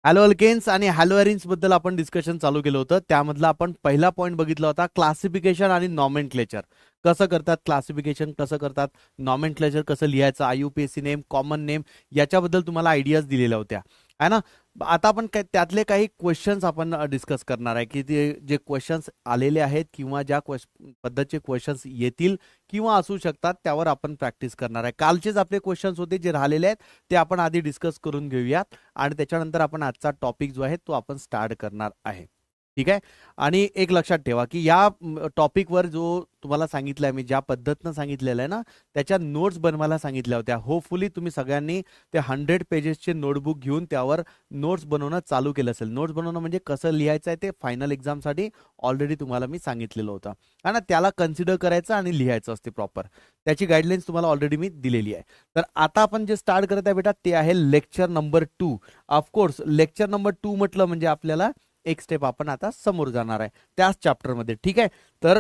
Hello alkanes आणि hello arenes बद्दल आपण डिस्कशन चालू केलं होतं. त्यामधला आपण पहिला पॉईंट बघितला होता क्लासिफिकेशन आणि नॉमेनक्लेचर. कसं करतात क्लासिफिकेशन, कसं करतात नॉमेनक्लेचर, कसं लिहायचं, आययुपीएससी नेम, कॉमन नेम, याच्याबद्दल तुम्हाला आयडियाज दिलेल्या होत्या आहे ना. आता आपण त्यातले काही क्वेश्चन्स आपण डिस्कस करणार आहे की ते जे क्वेश्चन्स आलेले आहेत किंवा ज्या पद्धतीचे क्वेश्चन्स येतील किंवा असू शकतात त्यावर आपण प्रॅक्टिस करणार आहे. कालचेच आपले क्वेश्चन्स होते जे राहिलेले आहेत ते आपण आधी डिस्कस करून घेऊयात आणि त्याच्यानंतर आपण आजचा टॉपिक जो आहे तो आपण स्टार्ट करणार आहे. ठीक आहे. आणि एक लक्षात ठेवा की या टॉपिकवर जो तुम्हाला सांगितलंय मी, ज्या पद्धतीनं सांगितलेलं आहे ना, त्याच्या नोट्स बनवायला सांगितल्या होत्या. होपफुली तुम्ही सगळ्यांनी ते 100 पेजेसचे नोटबुक घेऊन त्यावर नोट्स बनवणं चालू केलं असेल. नोट्स बनवणं म्हणजे कसं लिहायचं आहे ते फायनल एक्झामसाठी ऑलरेडी तुम्हाला मी सांगितलेलं होतं आणि त्याला कन्सिडर करायचं आणि लिहायचं असते प्रॉपर. त्याची गाईडलाईन्स तुम्हाला ऑलरेडी मी दिलेली आहे. तर आता आपण जे स्टार्ट करत आहे बेटा ते आहे lecture number 2. Of course lecture number 2 म्हटलं म्हणजे आपल्याला एक स्टेप आपण आता समोर जाणार आहे त्याच चॅप्टरमध्ये. ठीक आहे. तर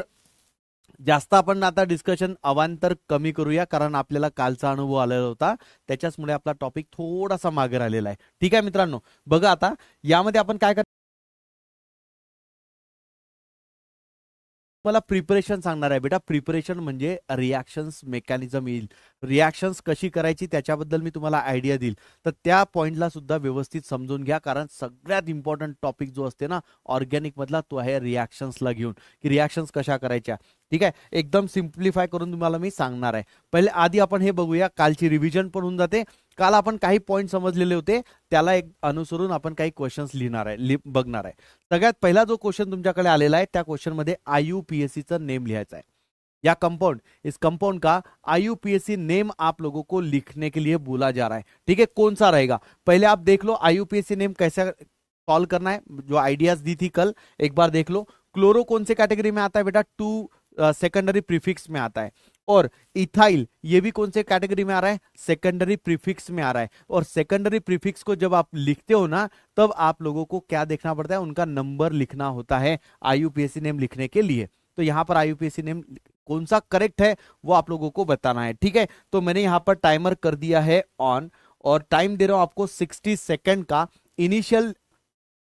जास्त आपण आता डिस्कशन अवांतर कमी करूया कारण आपल्याला कालचा अनुभव आलेला होता, त्याच्याचमुळे आपला टॉपिक थोडासा मागे राहिलेला आहे. ठीक आहे मित्रांनो, बघा आता यामध्ये आपण काय मला प्रिपरेशन सांगणार आहे बेटा. प्रिपरेशन म्हणजे रिॲक्शन्स मेकॅनिझम येईल, रिॲक्शन्स कशी करायची त्याच्याबद्दल मी तुम्हाला आयडिया देईल. तर त्या पॉइंटला सुद्धा व्यवस्थित समजून घ्या कारण सगळ्यात इम्पॉर्टंट टॉपिक जो असते ना ऑर्गॅनिक मधला तो आहे रिॲक्शन्सला घेऊन, की रिॲक्शन्स कशा करायच्या. ठीक आहे. एकदम सिम्प्लिफाय करून तुम्हाला मी सांगणार आहे. पहिले आधी आपण हे बघूया, कालची रिव्हिजन पण होऊन जाते. काल आपण काही पॉईंट समजलेले होते त्याला एक अनुसरून आपण काही क्वेश्चन्स लिहिणार आहे, बघणार आहे. सगळ्यात पहिला जो क्वेश्चन तुमच्याकडे आलेला आहे त्या क्वेश्चन मध्ये आईयूपीएससी नेम लिहायचा है. या कंपाउंड, इस कंपाउंड का आईयूपीएससी नेम आप लोगों को लिखने के लिए बोला जा रहा है. ठीक है, कौन सा रहेगा पहले आप देख लो. आईयूपीएससी नेम कैसे सॉल्व करना है, जो आइडियाज दी थी कल एक बार देख लो. क्लोरो कौन से कैटेगरी में आता है बेटा, 2 सेकेंडरी प्रीफिक्स में आता है. और इथाइल ये भी कौन से कैटेगरी में आ रहा है, सेकेंडरी प्रीफिक्स में आ रहा है. और सेकेंडरी प्रीफिक्स को जब आप लिखते हो ना तब आप लोगों को क्या देखना पड़ता है, उनका नंबर लिखना होता है आईयूपीएससी नेम लिखने के लिए. तो यहां पर आईयूपीएससी नेम कौन सा करेक्ट है वो आप लोगों को बताना है. ठीक है. तो मैंने यहां पर टाइमर कर दिया है ऑन और टाइम दे रहा हूं आपको 60 सेकेंड का इनिशियल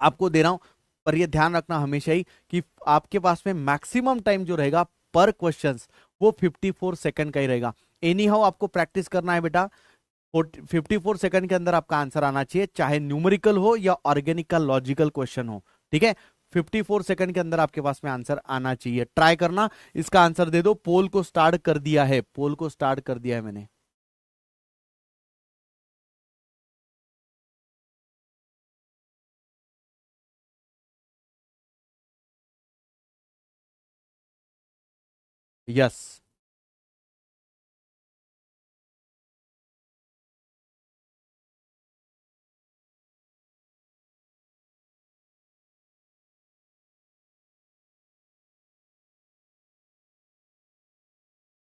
आपको दे रहा हूं. पर ये ध्यान रखना हमेशा ही कि आपके पास में मैक्सिमम टाइम जो रहेगा पर क्वेश्चन वो 54 सेकंड का ही रहेगा. एनी हाउ आपको प्रैक्टिस करना है बेटा. 54 सेकंड के अंदर आपका आंसर आना चाहिए, चाहे न्यूमेरिकल हो या ऑर्गेनिक का लॉजिकल क्वेश्चन हो. ठीक है. 54 सेकंड के अंदर आपके पास में आंसर आना चाहिए. ट्राई करना, इसका आंसर दे दो. पोल को स्टार्ट कर दिया है, पोल को स्टार्ट कर दिया है मैंने. Yes,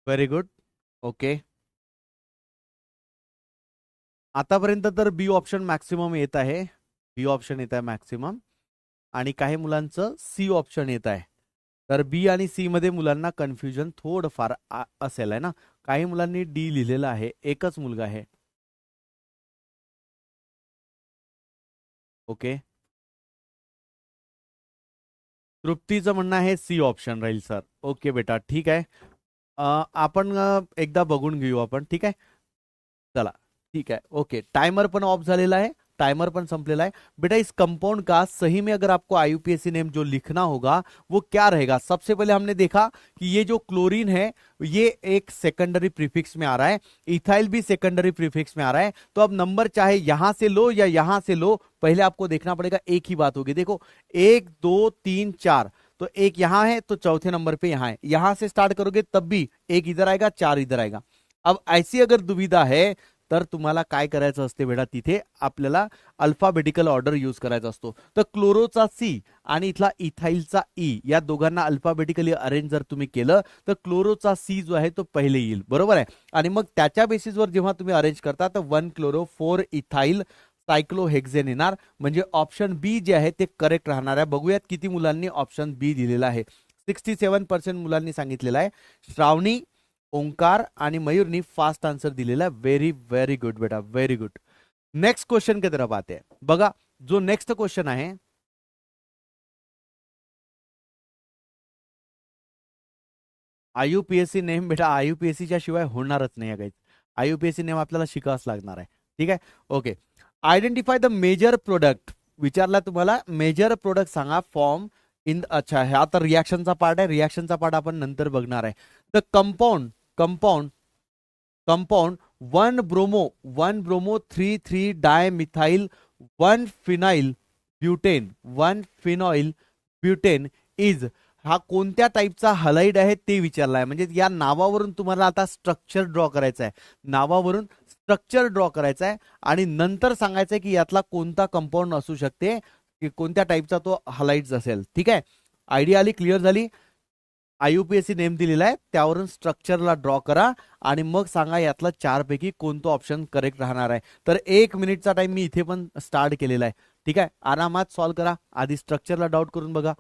very good. ओके. आतापर्यंत तर बी ऑप्शन मॅक्सिमम येत आहे, बी ऑप्शन येत आहे मॅक्सिमम. आणि काही मुलांचं सी ऑप्शन येत आहे. तर बी आणि सी मध्ये मुलांना कन्फ्युजन थोडंफार असेल आहे ना. काही मुलांनी डी लिहिलेलं आहे, एकच मुलगा आहे. ओके. तृप्तीचं म्हणणं आहे सी ऑप्शन राहील सर. ओके बेटा, ठीक आहे. आपण एकदा बघून घेऊ आपण. ठीक आहे. चला, ठीक है. ओके, टाइमर पण ऑफ झालेला है, टाइमर पण संपलेला है. बेटा इस कंपाउंड का सही में अगर आपको आईयूपीएससी नेम जो लिखना होगा वो क्या रहेगा. सबसे पहले हमने देखा कि ये जो क्लोरीन है ये एक सेकेंडरी प्रीफिक्स में आ रहा है, इथाइल भी सेकेंडरी प्रीफिक्स में आ रहा है. तो अब नंबर चाहे यहां से लो या यहां से लो, पहले आपको देखना पड़ेगा. एक ही बात होगी. देखो 1 2 3 4, तो एक यहां है तो चौथे नंबर पे यहां है. यहां से स्टार्ट करोगे तब भी एक इधर आएगा, 4 इधर आएगा. अब ऐसी अगर दुविधा है तर तुम्हाला काय करायचं असते बेटा, तिथे आपल्याला अल्फाबेटिकल ऑर्डर यूज करायचा असतो. तर क्लोरोचा सी आणि इथला इथाइलचा ई या दोघांना अल्फाबेटिकली अरेंज जर तुम्ही केलं तर क्लोरोचा सी जो आहे तो पहिले येईल. बरोबर आहे. आणि मग त्याच्या बेसिसवर जेव्हा तुम्ही अरेंज करता तर 1 क्लोरो 4 इथाइल सायक्लोहेक्झेन येणार. म्हणजे ऑप्शन बी जे आहे ते करेक्ट राहणार आहे. बघूयात किती मुलांनी ऑप्शन बी दिलेला आहे. 67% मुलांनी सांगितलेलं आहे. श्रावणी, ओंकार आणि मयूरनी फास्ट आंसर दिलेला. व्हेरी व्हेरी गुड बेटा, व्हेरी गुड. नेक्स्ट क्वेश्चन की तरफ आते हैं. बघा जो नेक्स्ट क्वेश्चन आहे, IUPAC नेम बेटा IUPAC च्या शिवाय होणारच नाही आहे. IUPAC नेम आपल्याला शिकावंच लागणार आहे. ठीक आहे, okay. Identify the major product विचारला तुम्हाला, मेजर प्रोडक्ट सांगा फॉर्म इन. अच्छा, हा तर रिॲक्शनचा पार्ट आहे, रिॲक्शनचा पार्ट आपण नंतर बघणार आहे. The compound compound compound 1 bromo 3 dimethyl 1 phenyl butane is. हा कोणत्या टाईपचा हलाइड आहे ते विचारलाय. म्हणजे या नावावरून तुम्हाला आता स्ट्रक्चर ड्रॉ करायचं आहे, नावावरून स्ट्रक्चर ड्रॉ करायचं आहे आणि नंतर सांगायचं आहे की यातला कोणता कंपाऊंड असू शकते, की कोणत्या टाईपचा तो हलाइड्स असेल. ठीक आहे, आयडिया आली, क्लिअर झाली. IUPAC नेम दिलेला आहे, त्यावरून स्ट्रक्चरला ड्रॉ करा आणि मग सांगा यातला 4 पैकी कोणतं ऑप्शन करेक्ट राहणार आहे. तर 1 मिनिटचा टाइम मी इथे पण स्टार्ट केलेला आहे. ठीक आहे, आरामात सॉल्व्ह करा. आधी स्ट्रक्चरला डाऊट करून बघा,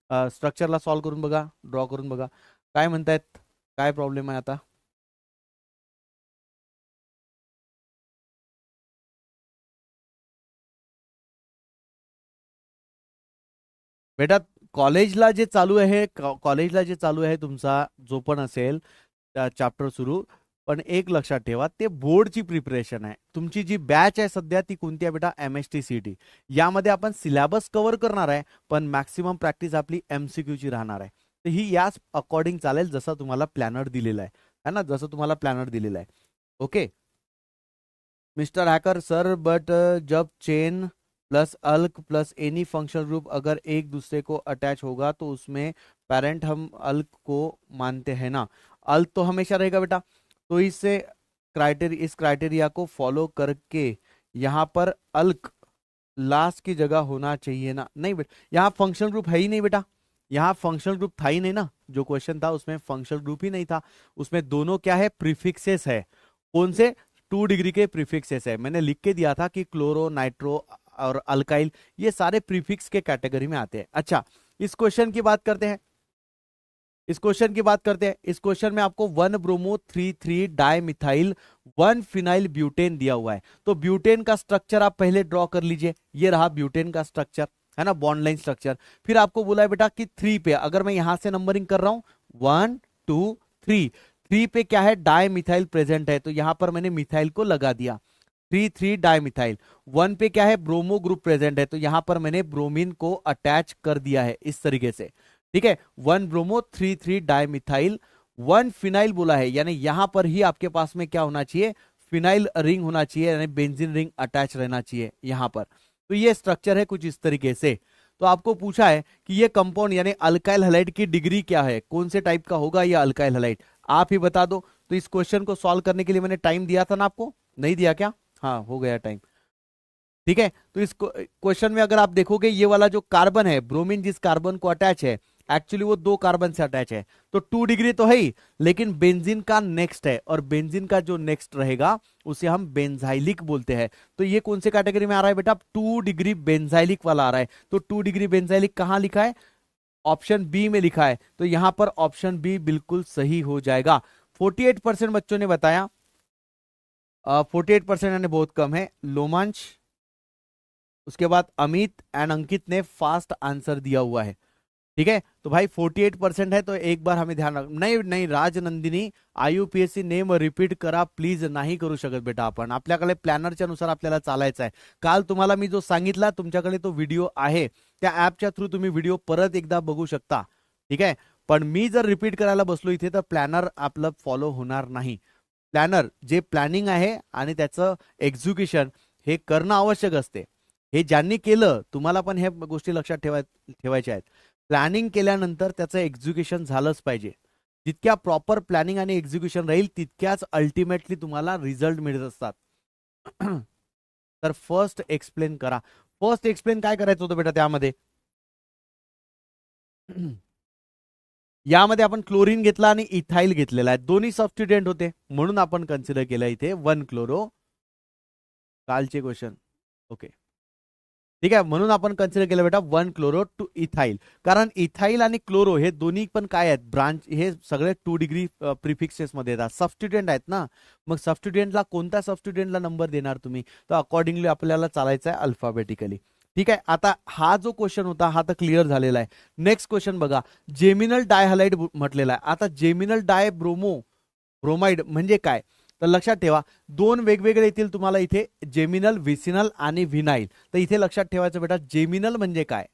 स्ट्रक्चरला सॉल्व्ह करून बघा, ड्रॉ करून बघा काय म्हणतायत, काय प्रॉब्लेम आहे आता. बेटा कॉलेजला जे चालू आहे, कॉलेजला जे चालू आहे तुमचा जो पण असेल चॅप्टर सुरू, पण एक लक्षात ठेवा ते बोर्डची प्रिपरेशन आहे. तुमची जी बॅच आहे सध्या ती कोणती आहे बेटा, MSTCT. यामध्ये आपण सिलेबस कव्हर करणार आहे, पण मॅक्सिमम प्रॅक्टिस आपली MCQ ची राहणार आहे. तर ही याच अकॉर्डिंग चालेल जसं तुम्हाला प्लॅनर दिलेला आहे ना, जसं तुम्हाला प्लॅनर दिलेला आहे. Okay mister hacker sir, but जब चेन प्लस अल्क प्लस एनी फंक्शनल ग्रुप अगर एक दूसरे को अटैच होगा तो उसमें पेरेंट हम अल्क को मानते हैं ना. अल्क तो हमेशा रहेगा बेटा, तो इस क्राइटेरिया को फॉलो करके यहाँ पर अल्क लास्ट की जगह होना चाहिए ना. नहीं बेटा, यहाँ फंक्शनल ग्रुप है ही नहीं बेटा, यहाँ फंक्शनल ग्रुप था ही नहीं ना. जो क्वेश्चन था उसमें फंक्शनल ग्रुप ही नहीं था, उसमें दोनों क्या है, प्रीफिक्सेस है. कौन से, 2 डिग्री के प्रीफिक्सेस है. मैंने लिख के दिया था कि क्लोरो, नाइट्रो और अल्काइल ये सारे प्रीफिक्स के कैटेगरी में आते हैं. अच्छा, इस क्वेश्चन की बात करते हैं, इस क्वेश्चन में आपको 1 ब्रोमो 3 डायमिथाइल 1 फिनाइल ब्यूटेन दिया हुआ है. तो ब्यूटेन का स्ट्रक्चर आप पहले ड्रॉ कर लीजिए. ये रहा ब्यूटेन का स्ट्रक्चर, है ना, बॉन्ड लाइन स्ट्रक्चर. फिर आपको बोला है बेटा कि 3 पे, अगर मैं यहां से नंबरिंग कर रहा हूं 1 2 3 पे क्या है, डायमिथाइल प्रेजेंट है, तो यहां पर मैंने मिथाइल को लगा दिया. 3 डायमिथाइल. 1 पे क्या है, ब्रोमो ग्रुप प्रेजेंट है, तो यहां पर मैंने ब्रोमीन को अटैच कर दिया है इस तरीके से. ठीक है, 1 ब्रोमो 3 डायमिथाइल 1 फिनाइल बोला है, यानी यहां पर ही आपके पास में क्या होना चाहिए, फिनाइल रिंग होना चाहिए, यानी बेंजीन रिंग अटैच रहना चाहिए यहां पर. तो ये स्ट्रक्चर है कुछ इस तरीके से. तो आपको पूछा है कि ये कंपाउंड यानी अल्काइल हैलाइड की डिग्री क्या है, कौन से टाइप का होगा ये अल्काइल हैलाइड, आप ही बता दो. तो इस क्वेश्चन को सॉल्व करने के लिए मैंने टाइम दिया था ना आपको, नहीं दिया क्या, हाँ हो गया टाइम. ठीक है, तो इस क्वेश्चन में अगर आप देखोगे ये वाला जो कार्बन है, ब्रोमीन जिस कार्बन को अटैच है, एक्चुअली वो 2 कार्बन से अटैच है, तो 2 डिग्री तो है ही, लेकिन बेंजीन का नेक्स्ट है, और बेंजीन का जो नेक्स्ट रहेगा उसे हम बेंजाइलिक बोलते हैं. तो ये कौन से कैटेगरी में आ रहा है बेटा, 2 डिग्री बेंजाइलिक वाला आ रहा है. तो 2 डिग्री बेंजाइलिक कहां लिखा है, ऑप्शन बी में लिखा है, तो यहां पर ऑप्शन बी बिल्कुल सही हो जाएगा. 48% बच्चों ने बताया, 48% यानी बहुत कम है. लोमांश, उसके बाद अमित एंड अंकित ने फास्ट आंसर दिया हुआ है. ठीक है, तो भाई 48% है, तो एक बार हमें ध्यान रख. नाही नाही राजनंदिनी, IUPAC नेम रिपीट करा प्लीज. नाही करू शकत बेटा आपण, आपल्याकडे प्लॅनरच्या नुसार आपल्याला चालायचं आहे. काल तुम्हाला मी जो सांगितला तुमच्याकडे तो व्हिडिओ आहे, त्या ऍपच्या थ्रू तुम्ही व्हिडिओ परत एकदा बघू शकता. ठीक आहे, पण मी जर रिपीट करायला बसलो इथे तर प्लॅनर आपलं फॉलो होणार नाही. प्लॅनर जे प्लॅनिंग आहे आणि त्याचं एक्झिक्युशन हे करणं आवश्यक असते. हे ज्यांनी केलं, तुम्हाला पण हे गोष्टी लक्षात ठेवायच्या आहेत. प्लॅनिंग केल्यानंतर त्याचं एक्झिक्युशन झालंच पाहिजे. जितक्या प्रॉपर प्लॅनिंग आणि एक्झिक्युशन राहील तितक्याच अल्टिमेटली तुम्हाला रिझल्ट मिळत असतात. तर फर्स्ट एक्सप्लेन करा. फर्स्ट एक्सप्लेन काय करायचं होतं बेटा, त्यामध्ये यामध्ये आपण क्लोरीन घेतला आणि इथाइल घेतलेला आहे, दोन्ही सबस्टिट्यूएंट होते म्हणून आपण कन्सिडर केलं इथे 1 क्लोरो. कालचे क्वेश्चन, ओके ठीक आहे, म्हणून आपण कन्सिडर केलं बेटा 1 क्लोरो टू इथाइल. कारण इथाइल आणि क्लोरो हे दोन्ही पण काय आहेत, ब्रांच, हे सगळे 2 डिग्री प्रिफिक्सेस मध्ये येतात, सबस्टिट्यूएंट आहेत ना. मग सबस्टिट्यूएंटला कोणत्या सबस्टिट्यूएंटला नंबर देणार तुम्ही, तर अकॉर्डिंगली आपल्याला चालायचं आहे अल्फाबेटिकली. ठीक आहे. आता हा जो क्वेश्चन होता हा तर क्लिअर झालेला आहे. नेक्स्ट क्वेश्चन बघा, जेमिनल डायहालाइड म्हटलेला आहे. आता जेमिनल डाय ब्रोमाइड म्हणजे काय, तर लक्षात ठेवा दोन वेगवेगळे येतील तुम्हाला इथे, जेमिनल, विसिनल आणि व्हिनाइल. तर इथे लक्षात ठेवायचं बेटा, जेमिनल म्हणजे काय,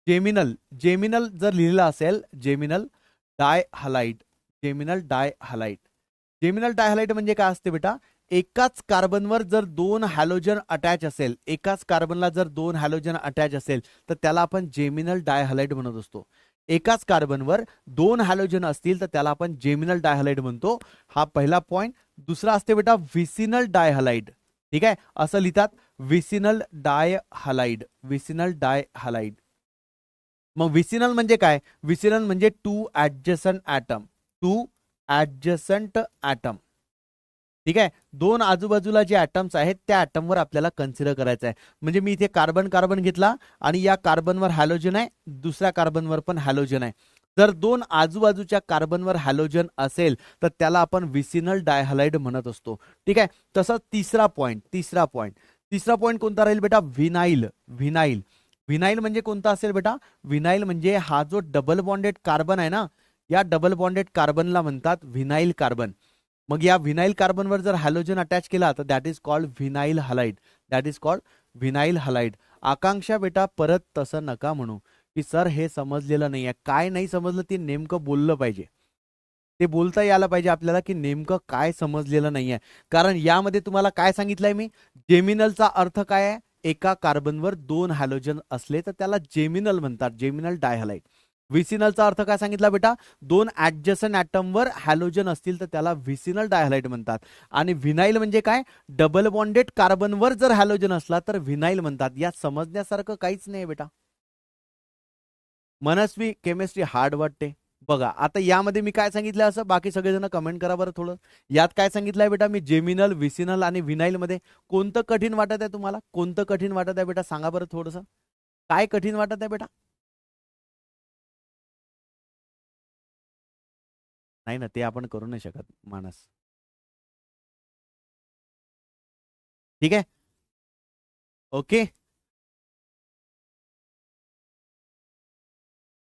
जेमिनल जेमिनल जर लिहिलं असेल जेमिनल डायहालाइड, जेमिनल डायहालाइड, जेमिनल डायहालाइड म्हणजे काय असते बेटा, एकाच कार्बनवर जर दोन हॅलोजन अटॅच असेल, एकाच कार्बनला जर दोन हॅलोजन अटॅच असेल तर त्याला आपण जेमिनल डायहालाइड म्हणत असतो. एकाच कार्बनवर दोन हॅलोजन असतील तर त्याला आपण जेमिनल डायहालाइड म्हणतो. हा पहिला पॉइंट. दुसरा असते बेटा विसिनल डायहालाइड. ठीक आहे, असं लिहितात विसिनल डायहालाइड, विसिनल डायहालाइड. मग विसिनल म्हणजे काय, विसिनल म्हणजे two adjacent atom, two adjacent atom. ठीक आहे, दोन आजूबाजूला जे ऍटम्स आहेत त्या ऍटमवर आपल्याला कन्सिडर करायचं आहे. म्हणजे मी इथे कार्बन कार्बन घेतला आणि या कार्बनवर हॅलोजन आहे, दुसऱ्या कार्बनवर पण हॅलोजन आहे. जर दोन आजूबाजूच्या कार्बनवर हॅलोजन असेल तर त्याला आपण विसिनल डायहालाइड म्हणत असतो. ठीक आहे, तसंच तिसरा पॉइंट, तिसरा पॉइंट कोणता राहील बेटा, व्हिनाइल. व्हिनाइल, व्हिनाइल म्हणजे कोणता असेल बेटा, व्हिनाइल म्हणजे हा जो डबल बॉन्डेड कार्बन आहे ना, या डबल बॉन्डेड कार्बनला म्हणतात व्हिनाइल कार्बन. मग या व्हिनाइल कार्बनवर जर हॅलोजन अटॅच केला तर that is called vinyl halide, that is called vinyl halide. Akanksha बेटा परत तसं नका म्हणू की सर हे समजलेलं नाहीये. काय नाही समजलं ते नेमकं बोललं पाहिजे, ते बोलता यायला पाहिजे आपल्याला की नेमकं काय समजलेलं नाहीये. कारण यामध्ये तुम्हाला काय सांगितलंय मी, जेमिनलचा अर्थ काय आहे, एका कार्बनवर दोन हॅलोजन असले तर त्याला जेमिनल म्हणतात, जेमिनल डायहालाइड. विसिनलचा अर्थ काय सांगितला बेटा, दोन ऍडजसंट ऍटमवर हॅलोजन असतील तर त्याला विसिनल डायहालाइड म्हणतात. आणि व्हिनाइल म्हणजे काय, डबल बॉन्डेड कार्बनवर जर हॅलोजन असला तर व्हिनाइल म्हणतात. यात समजण्यासारखं काहीच नाही बेटा. मनस्वी केमिस्ट्री हार्ड वाटते. बघा आता यामध्ये मी काय सांगितलं असं, बाकी सगळेजण कमेंट करा बरं थोडं. यात काय सांगितलंय बेटा मी, जेमिनल, विसिनल आणि व्हिनाइल मध्ये कोणतं कठीण वाटत आहे तुम्हाला, कोणतं कठीण वाटत आहे बेटा, सांगा बरं थोडस, काय कठीण वाटत आहे बेटा. नाही ना, ते आपण करू नाही शकत मानस. ठीक आहे, ओके,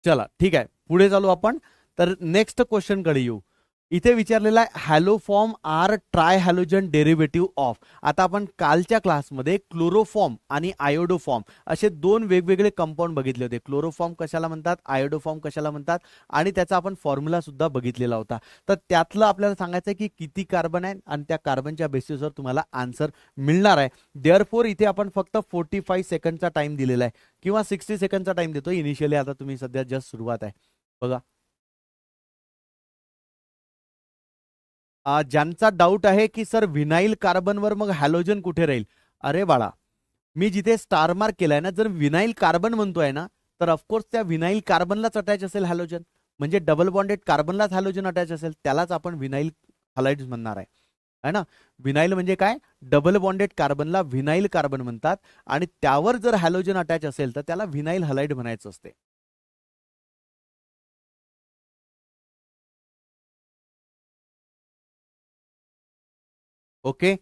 चला ठीक आहे पुढे चालू आपण. तर नेक्स्ट क्वेश्चन कडे येऊ. इथे विचारलेला आहे haloform are tri halogen derivative of. आता आपण कालच्या क्लासमध्ये क्लोरोफॉर्म आणि आयोडोफॉर्म असे दोन वेगवेगळे कंपाऊंड बघितले होते. क्लोरोफॉर्म कशाला म्हणतात, आयोडोफॉर्म कशाला म्हणतात, आणि त्याचा आपण फॉर्म्युला सुद्धा बघितलेला होता. तर त्यातलं आपल्याला सांगायचं आहे की किती कार्बन आहे आणि त्या कार्बनच्या बेसिसवर तुम्हाला आन्सर मिळणार आहे. देअरफोर इथे आपण फक्त 45 सेकंडचा टाइम दिलेला आहे किंवा 60 सेकंडचा टाइम देतो इनिशियली. आता तुम्ही सध्या जस्ट सुरुवात आहे बघा. ज्यांचा डाऊट आहे की सर व्हिनाइल कार्बनवर मग हॅलोजन कुठे राहील, अरे बाळा मी जिथे स्टार मार्क केलाय ना, जर व्हिनाइल कार्बन म्हणतोय ना तर ऑफकोर्स त्या व्हिनाइल कार्बनलाच अटॅच असेल हॅलोजन. म्हणजे डबल बॉन्डेड कार्बनलाच हॅलोजन अटॅच असेल, त्यालाच आपण व्हिनाइल हलाइड म्हणणार आहे, है ना. व्हिनाइल म्हणजे काय, डबल बॉन्डेड कार्बनला व्हिनाइल कार्बन म्हणतात आणि त्यावर जर हॅलोजन अटॅच असेल तर त्याला व्हिनाइल हलाइड म्हणायचं असते. ओके,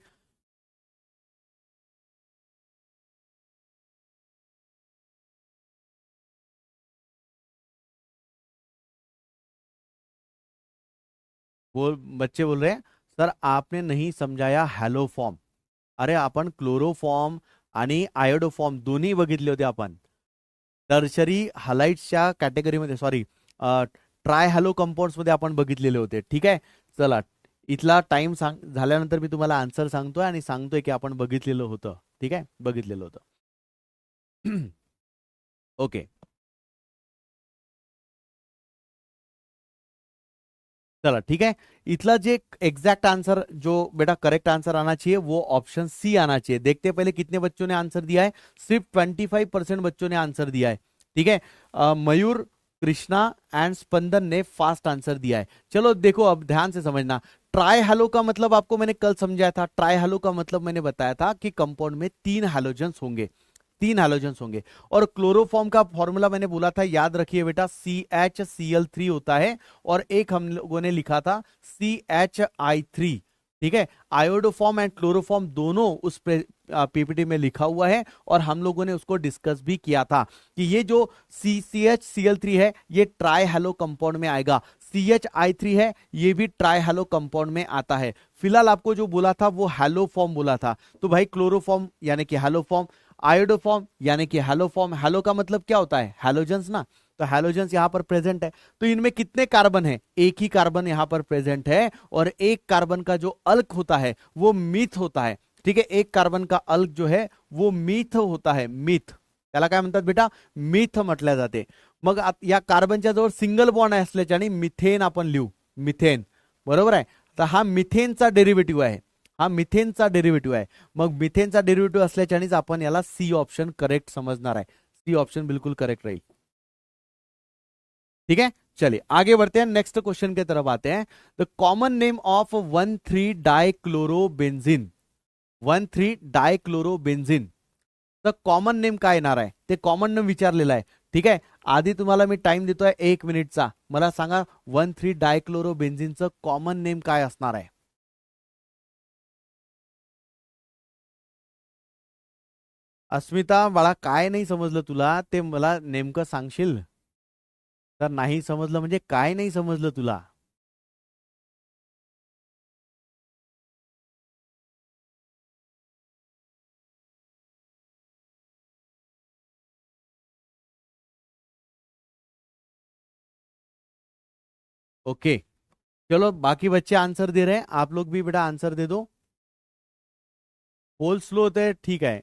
बच्चे बोल रहे हैं सर आपने नहीं समझाया हॅलोफॉर्म. अरे आपण क्लोरोफॉर्म आणि आयोडोफॉर्म दोन्ही बघितले होते आपण टर्शरी हलाइट्सच्या कॅटेगरीमध्ये, सॉरी ट्राय हॅलो कंपाऊंड्स मध्ये आपण बघितलेले होते. ठीक आहे, चला इथला टाइम झाल्यानंतर मी तुम्हाला आन्सर सांगतोय आणि सांगतोय की आपण बघितलेलं होतं. ठीक आहे, बघितलेलं होतं. ओके, चला ठीक है. इतला जे एग्जैक्ट आंसर जो बेटा करेक्ट आंसर आना चाहिए वो ऑप्शन सी आना चाहिए. देखते पहले कितने बच्चों ने आंसर दिया है, सिर्फ 25% बच्चों ने आंसर दिया है. ठीक है, मयूर, कृष्णा एंड स्पंदन ने फास्ट आंसर दिया है. चलो देखो अब ध्यान से समझना. ट्राई हैलो का मतलब आपको मैंने कल समझाया था. ट्राई हैलो का मतलब मैंने बताया था कि कंपाउंड में 3 हैलोजन्स होंगे, 3 हैलोजन्स होंगे. और क्लोरोफॉर्म का फॉर्मूला मैंने बोला था, याद रखिए बेटा, CHCl3 होता है और एक हम लोगों ने लिखा था CHI3. ठीक है, आयोडोफॉर्म एंड क्लोरोफॉर्म दोनों उस पीपीटी में लिखा हुआ है और हम लोगों ने उसको डिस्कस भी किया था कि ये जो CCHCl3 है ये ट्राई हेलो कंपाउंड में आएगा, CHI3 है ये भी ट्राई हेलो कंपाउंड में आता है। फिलहाल आपको जो बोला था वो हेलो फॉर्म बोला था, तो भाई क्लोरोफॉर्म यानी कि हेलो फॉर्म, आयोडोफॉर्म यानी कि हेलो फॉर्म। हेलो का मतलब क्या होता है, हैलोजेंस ना, तो हैलोजेंस यहां पर प्रेजेंट है। तो इनमें कितने कार्बन है, एक ही कार्बन यहां पर प्रेजेंट है और एक कार्बन का जो अल्क होता है वो मीथ होता है। ठीक है, एक कार्बन का अल्क जो है वो मीथ होता है, मीथ, त्याला काय म्हणतात बेटा, मीथ म्हटल्या जाते। मग या कार्बनच्या जवळ सिंगल बॉन्ड असल्याने मिथेन आपण लिहू, मिथेन, बरोबर आहे। तर हा मिथेनचा डेरिव्हेटिव्ह आहे, हा मिथेनचा डेरिव्हेटिव्ह आहे। मग मिथेनचा डेरिव्हेटिव्ह असल्यानेच आपण याला सी ऑप्शन करेक्ट समझणार आहे, सी ऑप्शन बिल्कुल करेक्ट रहेगी। ठीक है, चलिए आगे बढ़ते हैं, नेक्स्ट क्वेश्चन की तरफ आते हैं। द कॉमन नेम ऑफ 1,3-डायक्लोरोबेन्झीन, 1,3-डायक्लोरोबेन्झीन तर कॉमन नेम काय येणार आहे, ते कॉमन नेम विचारलेलं आहे। ठीक आहे, आधी तुम्हाला मी टाइम देतोय 1 मिनिटचा, मला सांगा 1,3-डायक्लोरोबेन्झीनचं कॉमन नेम काय असणार आहे। अस्मिता बाळा, काय नाही समजलं तुला ते मला नेमकं सांगशील? तर नाही समजलं म्हणजे काय नाही समजलं तुला? ओके, चलो बाकी बच्चे आंसर दे रहे हैं, आप लोग भी बेटा आंसर दे दो। पोल स्लो होते, ठीक आहे,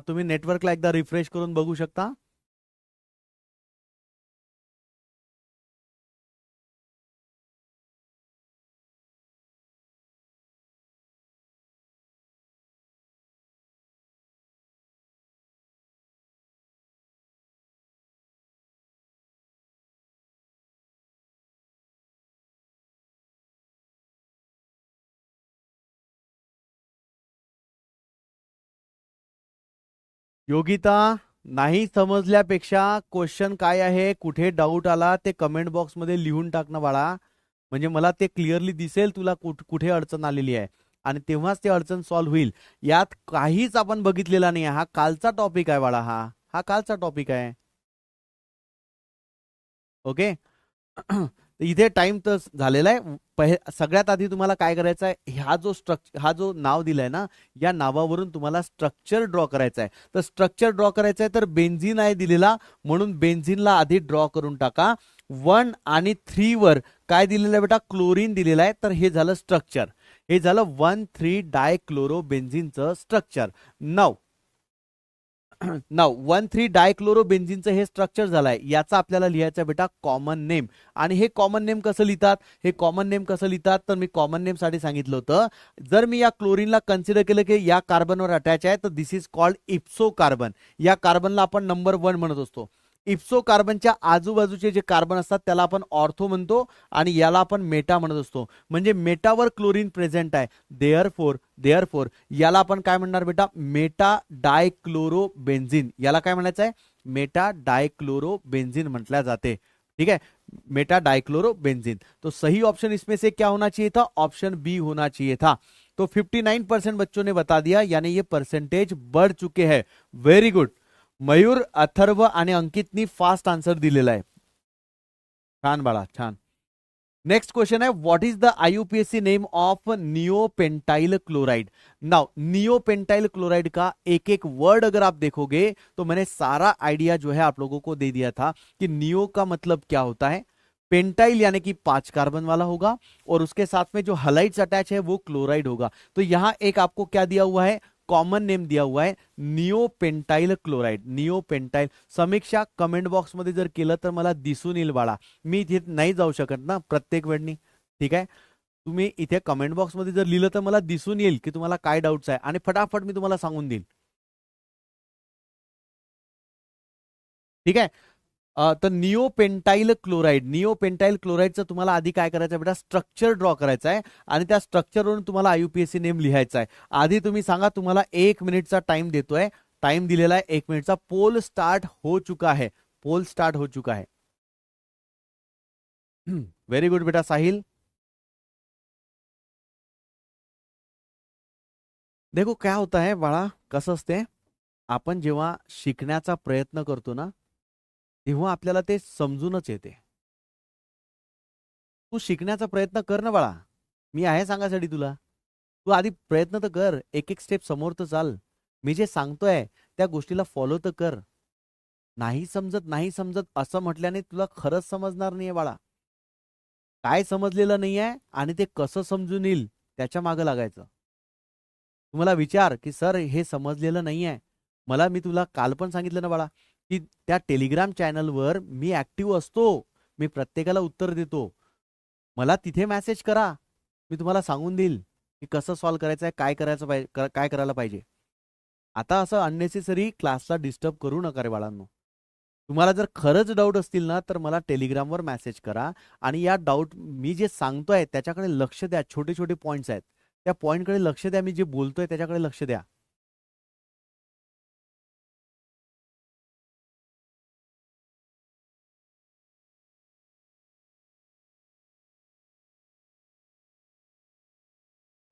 तुम्ही नेटवर्कला एकदा रिफ्रेश करून बघू शकता। योगिता, नाही समजल्यापेक्षा क्वेश्चन काय आहे, कुठे डाऊट आला ते कमेंट बॉक्स मध्ये लिहून टाक ना बाळा, म्हणजे मला ते क्लिअरली दिसेल तुला कुठे अडचण आलेली आहे आणि तेव्हाच ते अडचण सॉल्व्ह होईल। यात काहीच आपण बघितलेला नाही, हा कालचा टॉपिक आहे बाळा, हा हा कालचा टॉपिक आहे। ओके, इथे टाइम तर झालेला आहे। सगळ्यात आधी तुम्हाला काय करायचं आहे, हा जो नाव दिलाय ना, या नावावरून तुम्हाला स्ट्रक्चर ड्रॉ करायचा आहे। तर स्ट्रक्चर ड्रॉ करायचं आहे तर बेन्झीन आहे दिलेला, म्हणून बेन्झीनला आधी ड्रॉ करून टाका। 1 आणि 3 वर काय दिलेलं आहे बेटा, क्लोरीन दिलेला आहे, तर हे झालं स्ट्रक्चर, हे झालं 1,3-डायक्लोरोबेन्झीनचं स्ट्रक्चर। नाव नाव 1,3-डायक्लोरोबेन्झीनचं हे स्ट्रक्चर झालंय, याचा आपल्याला लिहायचं बेटा कॉमन नेम। आणि हे कॉमन नेम कसं लिहितात, हे कॉमन नेम कसं लिहितात, तर मी कॉमन नेम साठी सांगितलं होतं, जर मी या क्लोरीनला कन्सिडर केलं की या कार्बनवर अटॅच आहे तर दिस इज कॉल्ड इप्सो कार्बन, या कार्बनला आपण नंबर 1 म्हणत असतो। इप्सो कार्बनच्या आजूबाजूचे जे कार्बन असतात त्याला आपण ऑर्थो म्हणतो आणि याला आपण मेटा म्हणत असतो, म्हणजे मेटावर क्लोरीन प्रेझेंट आहे, देअरफोर याला आपण काय म्हणणार बेटा, मेटा डायक्लोरोबेन्झीन, याला काय म्हणायचं आहे, मेटा डायक्लोरोबेन्झीन म्हटल्या जाते। ठीक है, मेटा डायक्लोरोबेन्झीन। तो सही ऑप्शन इसमें से क्या होना चाहिए था, ऑप्शन बी होना चाहिए था। तो 59% बच्चों ने बता दिया, यानी ये परसेंटेज बढ़ चुके हैं। वेरी गुड, मयूर, अथर्व आणि अंकितनी फास्ट आंसर दिलेला आहे, छान बाळा छान। नेक्स्ट क्वेश्चन है, what is the IUPAC name of neopentyl chloride. Now neopentyl chloride का एक एक वर्ड अगर आप देखोगे तो मैंने सारा आइडिया जो है आप लोगों को दे दिया था कि नियो का मतलब क्या होता है, पेंटाइल यानी कि 5 कार्बन वाला होगा और उसके साथ में जो हलाइड्स अटैच है वो क्लोराइड होगा। तो यहां एक आपको क्या दिया हुआ है, कॉमन नेम दिया हुआ है नियोपेंटाइल क्लोराइड, नियोपेंटाइल। समीक्षा कमेंट बॉक्स मध्ये जर केलं तर मला दिसून येईल बाळा, मी इथे नाही जाऊ शकत ना प्रत्येक वेळनी। ठीक आहे, तुम्ही इथे कमेंट बॉक्स मध्ये जर लिहिलं तर मला दिसून येईल की तुम्हाला काय डाऊट्स आहे आणि फटाफट मी तुम्हाला सांगून देईल। ठीक आहे, तर नियोपेंटाइल क्लोराइडचं तुम्हाला आधी काय करायचं बेटा, स्ट्रक्चर ड्रॉ करायचं आहे आणि त्या स्ट्रक्चरवरून तुम्हाला आईयूपीएसी नेम लिहायचा आहे। आधी तुम्ही सांगा, तुम्हाला 1 मिनिटचा टाइम देतोय, टाइम दिलेला आहे 1 मिनिटचा। पोल स्टार्ट हो चुका है, पोल स्टार्ट हो चुका है। वेरी गुड बेटा साहिल। देखो काय होतं आहे बाळा, कसं असते, आपण जेव्हा शिकण्याचा प्रयत्न करतो ना, तेव्हा आपल्याला ते समजूनच येते. तू शिकण्याचा प्रयत्न कर ना बाळा. मी आहे सांगायसाठी तुला. तू आधी प्रयत्न तर कर. एक-एक स्टेप समोर तर चाल. मी जे सांगतोय त्या गोष्टीला फॉलो तर कर. नाही समजत, नाही समजत असं म्हटल्याने तुला खरंच समजणार नाहीये बाळा. काय समजलेलं नाहीये आणि ते कसं समजून येईल त्याच्या मागे लागायचं. तुम्हाला विचार, की सर हे समजलेलं नाहीये. मी तुला काल पण सांगितलं ना बाळा, की त्या टेलिग्राम चॅनलवर मी ॲक्टिव्ह असतो. मी प्रत्येकाला उत्तर देतो. मला तिथे मेसेज करा. मी तुम्हाला सांगून देईल, की कसं सॉल्व्ह करायचं आहे, काय करायचं पाहिजे, काय करायला पाहिजे. आता असं अननेसेसरी क्लासला डिस्टर्ब करू नका रे बाळांनो. तुम्हाला जर खरंच डाऊट असतील ना, तर मला टेलिग्रामवर मेसेज करा आणि या डाऊट मी जे सांगतोय त्याच्याकडे लक्ष द्या. छोटे-छोटे पॉइंट्स आहेत. त्या पॉइंटकडे लक्ष द्या. मी जे बोलतोय त्याच्याकडे लक्ष द्या.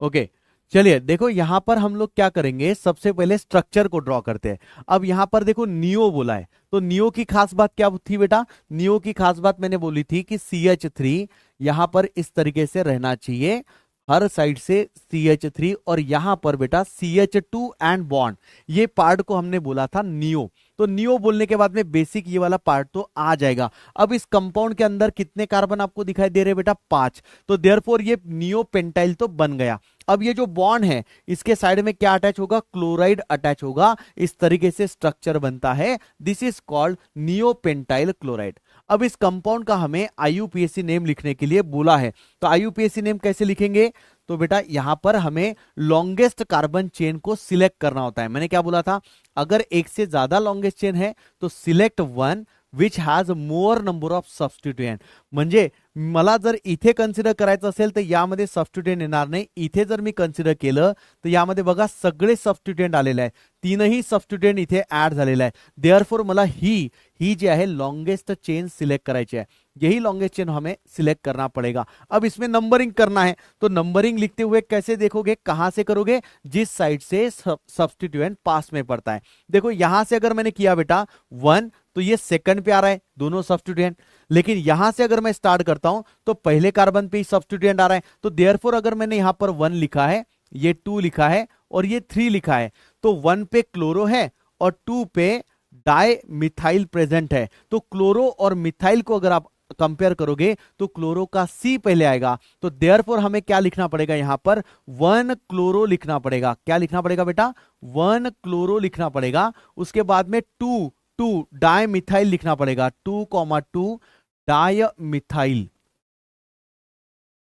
ओके, चलिए देखो यहां पर हम लोग क्या करेंगे, सबसे पहले स्ट्रक्चर को ड्रॉ करते हैं। अब यहां पर देखो नियो बोला है, तो नियो की खास बात क्या थी बेटा? नियो की खास बात मैंने बोली थी कि CH3 यहां पर इस तरीके से रहना चाहिए, हर साइड से CH3, और यहां पर बेटा CH2 एंड बॉन्ड, ये पार्ट को हमने बोला था नियो। तो नियो बोलने के बाद में बेसिक ये वाला पार्ट तो आ जाएगा। अब इस कंपाउंड के अंदर कितने कार्बन आपको दिखाई दे रहे बेटा? 5। तो देयरफॉर ये नियो पेंटाइल तो बन गया। अब ये जो बॉन्ड है इसके साइड में क्या अटैच होगा? क्लोराइड अटैच होगा। इस तरीके से स्ट्रक्चर बनता है। This is called neopentyl chloride. अब इस कंपाउंड का हमें IUPAC नेम लिखने के लिए बोला है, तो IUPAC नेम कैसे लिखेंगे? तो बेटा यहां पर हमें लॉन्गेस्ट कार्बन चेन को सिलेक्ट करना होता है। मैंने क्या बोला था? अगर एक से ज्यादा लॉन्गेस्ट चेन है तो select one which has more number of substituent. म्हणजे मला जर इथे कन्सिडर करायचं असेल तर यामध्ये सबस्टिट्युएंट येणार नाही। इथे जर मी कन्सिडर केलं तर यामध्ये बघा सगळे सबस्टिट्युएंट आलेले आहे, तीनही सबस्टिट्युएंट इथे ऍड झालेला आहे। देयरफॉर मला ही जी आहे लॉन्गेस्ट चेन सिलेक्ट करायची है, यही लॉन्गेस्ट चेन हमें सिलेक्ट करना पड़ेगा। अब इसमें नंबरिंग करना है, तो नंबरिंग लिखते हुए कैसे देखोगे, कहां से करोगे? जिस साइड से सब्सटीट्यूएंट पास में पड़ता है। देखो यहां से अगर मैंने किया बेटा 1, तो ये सेकंड पे आ रहा है दोनों सब्सटीट्यूएंट, लेकिन यहां से अगर मैं स्टार्ट करता हूं तो पहले कार्बन पे ही सब्सटीट्यूएंट आ रहा है। तो देयरफॉर अगर मैंने यहां पर 1 लिखा है, ये 2 लिखा है और ये 3 लिखा है, तो 1 पे क्लोरो है और 2 पे डाई मिथाइल प्रेजेंट है। तो क्लोरो और मिथाइल को अगर आप कंपेयर करोगे तो क्लोरो का C पहले आएगा। तो देयरफॉर हमें क्या लिखना पड़ेगा? यहां पर 1 क्लोरो लिखना पड़ेगा। क्या लिखना पड़ेगा बेटा? 1 क्लोरो लिखना पड़ेगा। उसके बाद में 2 डाई मिथाइल लिखना पड़ेगा। 2,2 डाई मिथाइल,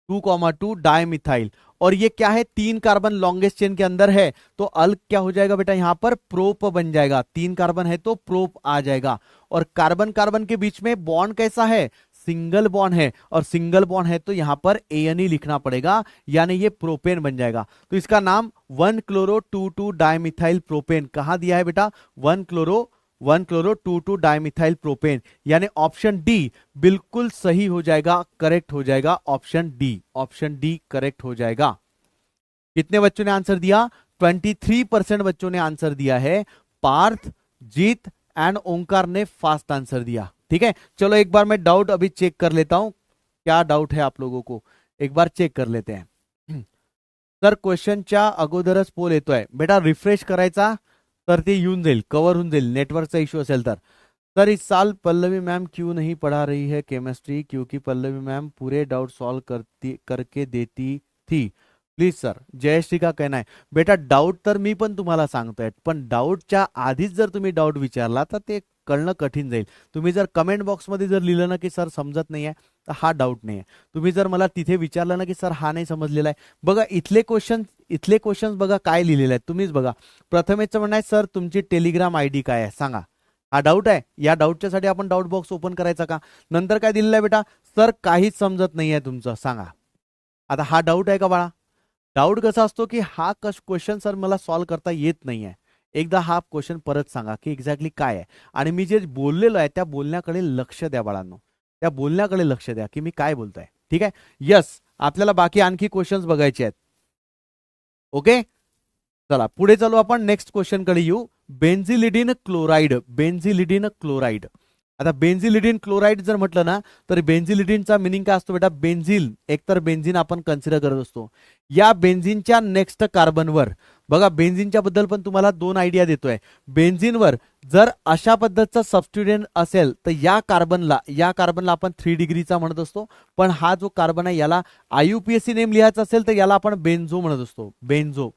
2,2 डाई मिथाइल। और ये क्या है? 3 कार्बन लॉन्गेस्ट चेन के अंदर है, तो अल्क क्या हो जाएगा बेटा? यहां पर प्रोप बन जाएगा। 3 कार्बन है तो प्रोप आ जाएगा। और कार्बन कार्बन के बीच में बॉन्ड कैसा है? सिंगल बॉन्ड है, और सिंगल बॉन्ड है तो यहां पर ANE लिखना पड़ेगा, यानी ये प्रोपेन बन जाएगा। तो इसका नाम 1 क्लोरो 2,2 डाइमिथाइल प्रोपेन कहां दिया है बेटा? 1 क्लोरो 2,2 डाइमिथाइल प्रोपेन, यानी ऑप्शन डी बिल्कुल सही हो जाएगा, करेक्ट हो जाएगा। ऑप्शन डी करेक्ट हो जाएगा। कितने बच्चों ने आंसर दिया? 23% बच्चों ने आंसर दिया है। पार्थ, जीत एंड ओंकार ने फास्ट आंसर दिया। ठीक है, चलो एक बार मैं डाउट अभी चेक कर लेता हूं, क्या डाउट है आप लोगों को, एक बार चेक कर लेते हैं। सर क्वेश्चनच्या अगोदरच पोल येतोय बेटा, रिफ्रेश करायचा तर ते येऊन जाईल, कव्हर होऊन जाईल, नेटवर्कचा इश्यू असेल तर। सर इस साल पल्लवी मैम क्यों नहीं पढ़ा रही है केमिस्ट्री? क्योंकि पल्लवी मैम पूरे डाउट सॉल्व करके देती थी। प्लीज सर, जयश्री का कहना है। बेटा डाऊट तर मी पण तुम्हाला सांगतोय, पण डाऊटच्या आधीच जर तुम्ही डाऊट विचारला तर ते कळणं कठीण जाईल। तुम्ही जर कमेंट बॉक्समध्ये जर लिहिलं ना की सर समजत नाहीये, तर हा डाऊट नाहीये। तुम्ही जर मला तिथे विचारलं ना की सर हा नाही समजलेला आहे, बघा इथले क्वेश्चन बघा काय लिहिलेले आहेत, तुम्हीच बघा। प्रथमेशचं म्हणणं आहे सर तुमची टेलिग्राम ID काय आहे सांगा। हा डाऊट आहे, या डाऊटच्या साठी आपण डाऊट बॉक्स ओपन करायचा का? नंतर काय दिलेलं आहे बेटा? सर काहीच समजत नाहीये तुमचं सांगा। आता हा डाऊट आहे का बाळा? डाऊट कसा असतो की हा क्वेश्चन सर मला सॉल्व्ह करता येत नाहीये, एकदा हा क्वेश्चन परत सांगा की एक्झॅक्टली काय आहे, आणि मी जे बोललेलो आहे त्या बोलण्याकडे लक्ष द्या बाळांनो, त्या बोलण्याकडे लक्ष द्या की मी काय बोलतोय। ठीक आहे, यस, आपल्याला बाकी आणखी क्वेश्चन्स बघायचे आहेत। ओके, चला पुढे चालू आपण नेक्स्ट क्वेश्चन कडे येऊ. बेन्झिलिडिन क्लोराइड. बेन्झिलिडिन क्लोराइड. आता बेन्झिलिडिन क्लोराइड जर म्हटलं ना तर बेन्झिलिडिनचा मिनिंग काय असतो बेटा? बेन्झिल, एकतर बेन्झिन आपण कन्सिडर करत असतो. या बेन्झिनच्या नेक्स्ट कार्बनवर बघा, बेन्झिनच्या बद्दल पण तुम्हाला दोन आयडिया देतोय. बेन्झिनवर जर अशा पद्धतीचा सबस्टिट्यूएंट असेल तर या कार्बनला आपण 3 डिग्रीचा म्हणत असतो. पण हा जो कार्बन आहे याला IUPAC नेम लिहायचा असेल तर याला आपण बेन्झो म्हणत असतो. बेन्झो,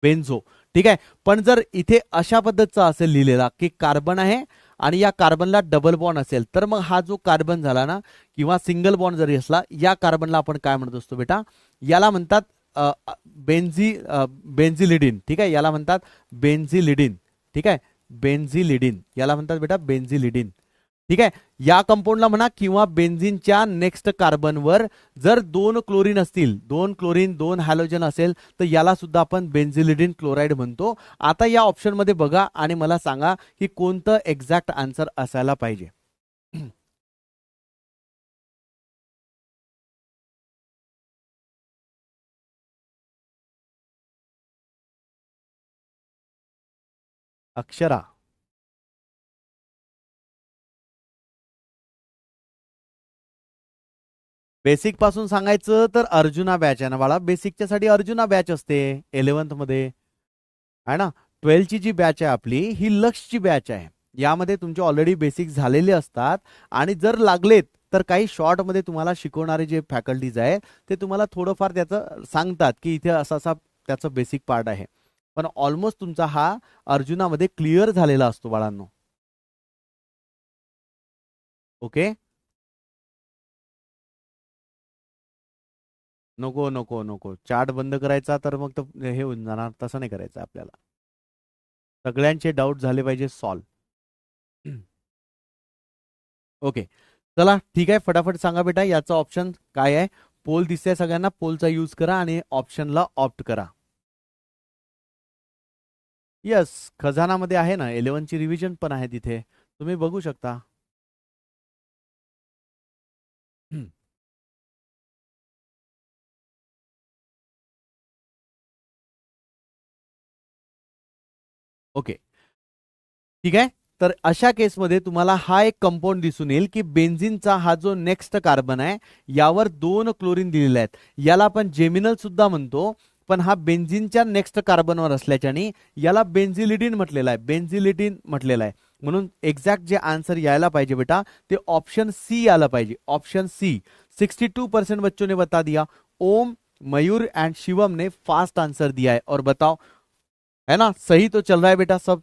बेन्झो. ठीक आहे. पण जर इथे अशा पद्धतीचा असेल लिहिलेला की कार्बन आहे आणि या कार्बनला डबल बॉन्ड असेल तर मग हा जो कार्बन झाला ना किंवा सिंगल बॉन्ड जरी असला, या कार्बनला आपण काय म्हणत असतो बेटा? याला म्हणतात बेन्झिलिडिन. ठीक आहे, याला म्हणतात बेन्झिलिडिन. ठीक आहे, बेन्झिलिडिन याला म्हणतात बेटा बेन्झिलिडिन. ठीक आहे, या कंपाऊंडला म्हणा किंवा बेन्झिनच्या नेक्स्ट कार्बनवर जर 2 क्लोरीन असतील, 2 क्लोरीन 2 हॅलोजन असेल तर याला सुद्धा आपण बेन्झिलिडिन क्लोराइड म्हणतो. आता या ऑप्शन मध्ये बघा आणि मला सांगा की कोणतं एक्झॅक्ट आन्सर असायला पाहिजे. अक्षरा. बेसिक पासून सांगायचं तर अर्जुना बॅच आहे ना बाळा. बेसिकच्या साठी अर्जुना बॅच असते 11th मध्ये, आहे ना. 12ची जी बॅच आहे आपली ही लक्षची बॅच आहे. यामध्ये तुमचे ऑलरेडी बेसिक झालेले असतात आणि जर लागलेत तर काही शॉर्ट मध्ये तुम्हाला शिकवणारे जे फॅकल्टीज आहेत ते तुम्हाला थोडंफार त्याचं सांगतात की इथे असा असा त्याचं बेसिक पार्ट आहे. पण ऑलमोस्ट तुमचा हा अर्जुनामध्ये क्लिअर झालेला असतो बाळांनो. ओके. नको नको नको, चार्ट बंद करायचा तर मग हे होऊन जाणार. तसं नाही करायचं आपल्याला. सगळ्यांचे डाऊट झाले पाहिजे सॉल्व. ओके, चला ठीक आहे. फटाफट सांगा बेटा याचा ऑप्शन काय आहे? पोल दिसतंय सगळ्यांना, पोलचा यूज करा आणि ऑप्शनला ऑप्ट करा. यस, खजानामध्ये आहे ना, 11ची रिव्हिजन पण आहे तिथे, तुम्ही बघू शकता. ओके, ठीक आहे. तर अशा केसमध्ये तुम्हाला हा एक कंपाऊंड दिसून येईल की बेन्झिनचा हा जो नेक्स्ट कार्बन आहे यावर 2 क्लोरीन दिलेले आहेत. याला आपण जेमिनल सुद्धा म्हणतो. पण हा बेन्झिनच्या नेक्स्ट कार्बनवर असल्याच्याने याला बेन्झिलिडिन म्हटलेला आहे. बेन्झिलिडिन म्हटलेला आहे. म्हणून एक्झॅक्ट जे आंसर यायला पाहिजे बेटा ते ऑप्शन सी यायला पाहिजे. Option C. 62% बच्चों ने बता दिया. ओम, मयूर एंड शिवम ने फास्ट आंसर दिया है. और बताओ, है ना, सही तो चल रहा है बेटा सब.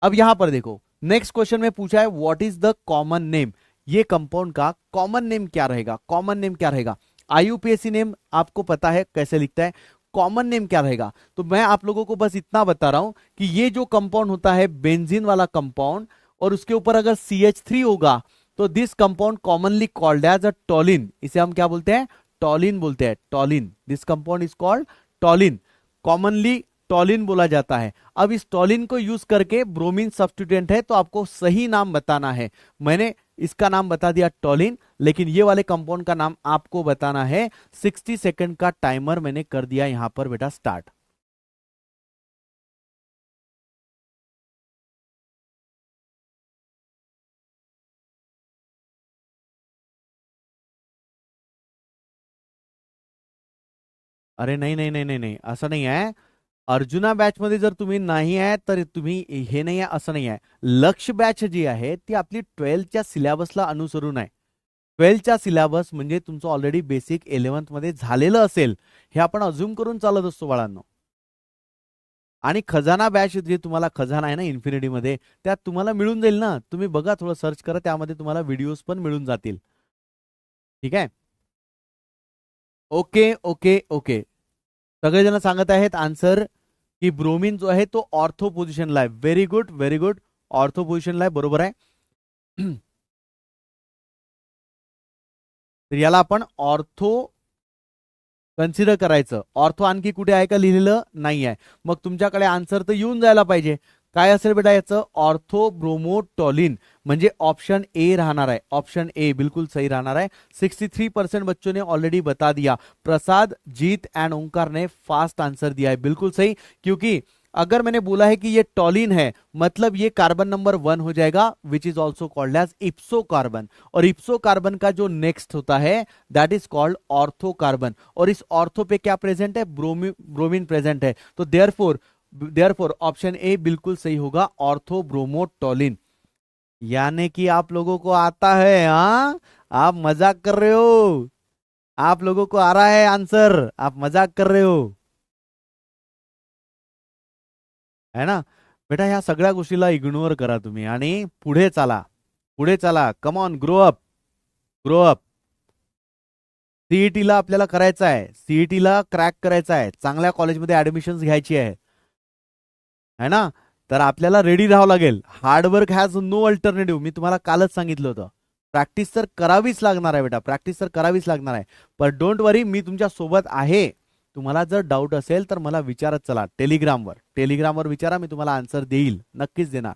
अब यहां पर देखो, नेक्स्ट क्वेश्चन में पूछा है what is the common name. ये कंपाउंड का कॉमन नेम क्या रहेगा? कॉमन नेम क्या रहेगा? IUPAC नेम आपको पता है कैसे लिखता है. कॉमन नेम क्या रहेगा? तो मैं आप लोगों को बस इतना बता रहा हूं कि ये जो कंपाउंड होता है बेंजीन वाला कंपाउंड और उसके ऊपर अगर CH3 होगा तो this compound commonly called as a toluene. इसे हम क्या बोलते हैं? टॉलिन बोलते हैं. Toluene. This compound is called toluene. Commonly toluene बोला जाता है. अब इस टॉलिन को यूज करके ब्रोमीन सब्स्टिट्यूएंट है तो आपको सही नाम बताना है. मैंने इसका नाम बता दिया टॉलिन, लेकिन ये वाले कंपाउंड का नाम आपको बताना है. 60 सेकंड का टाइमर मैंने कर दिया यहां पर बेटा स्टार्ट. अरे नाही नाही नाही नाही नाही, असं नाही आहे. अर्जुना बॅच मध्ये जर तुम्ही नाही आहे तर तुम्ही हे नाही आहे असं नाही आहे. लक्ष बॅच जी आहे ती आपली 12च्या सिलेबसला अनुसरून आहे. 12च्या सिलेबस म्हणजे तुमचं ऑलरेडी बेसिक 11th मध्ये झालेलं असेल हे आपण अज्युम करून चालत असतो बाळांनो. आणि खजाना बॅच जे तुम्हाला खजाना आहे ना इन्फिनिटी मध्ये, त्यात तुम्हाला मिळून जाईल ना. तुम्ही बघा, थोडं सर्च करा, त्यामध्ये तुम्हाला व्हिडिओज पण मिळून जातील. ठीक आहे. ओके ओके ओके, सगळेजण सांगत आहेत आन्सर की ब्रोमीन जो आहे तो ऑर्थो पोझिशनला आहे. Very good very good, ortho पोझिशनला आहे, बरोबर आहे. तर याला आपण ऑर्थो कन्सिडर करायचं. ऑर्थो आणखी कुठे आहे का लिहिलेलं नाही आहे. मग तुमच्याकडे आन्सर तर येऊन जायला पाहिजे. काय असेल बेटा याचं? ऑर्थो ब्रोमोटॉलिन म्हणजे ऑप्शन ए राहणार आहे. ऑप्शन ए बिल्कुल सही राहणार आहे. 63% बच्चों ने ऑलरेडी बता दिया. प्रसाद, जीत एंड ओंकार ने फास्ट आंसर दिया है. बिल्कुल सही, क्योंकि अगर मैंने बोला है कि ये टॉलिन है, मतलब ये कार्बन नंबर 1 हो जाएगा, which is also called as ipso carbon. और इप्सो कार्बन का जो नेक्स्ट होता है that is called ortho carbon. और इस ऑर्थो पे क्या प्रेजेंट है? ब्रोमीन प्रेजेंट है। तो देयरफॉर ऑप्शन ए बिल्कुल सही होगा, ऑर्थो ब्रोमोटोलिन। यानी कि आप लोगों को आता है, हाँ, आप मजाक कर रहे हो, आप लोगों को आ रहा है आंसर, आप मजाक कर रहे हो, है ना? बेटा ह्या सगळ्या गोष्टीला इग्नोर करा तुम्ही आणि पुढे चाला, पुढे चला, come on, grow up, grow up. सीईटीला आपल्याला करायचं आहे, सीईटीला क्रॅक करायचं आहे, चांगल्या कॉलेजमध्ये ऍडमिशन घ्यायची आहे ना? तर आपल्याला रेडी राहावं लागेल। हार्डवर्क हॅज नो अल्टरनेटिव्ह, मी तुम्हाला कालच सांगितलं होतं। प्रॅक्टिस तर करावीच लागणार आहे बेटा, प्रॅक्टिस तर करावीच लागणार आहे। पण डोंट वरी, मी तुमच्या सोबत आहे। तुम्हाला जर डाऊट असेल तर मला विचारत चला, टेलिग्रामवर विचारा, मी तुम्हाला आन्सर देईल, नक्कीच देणार।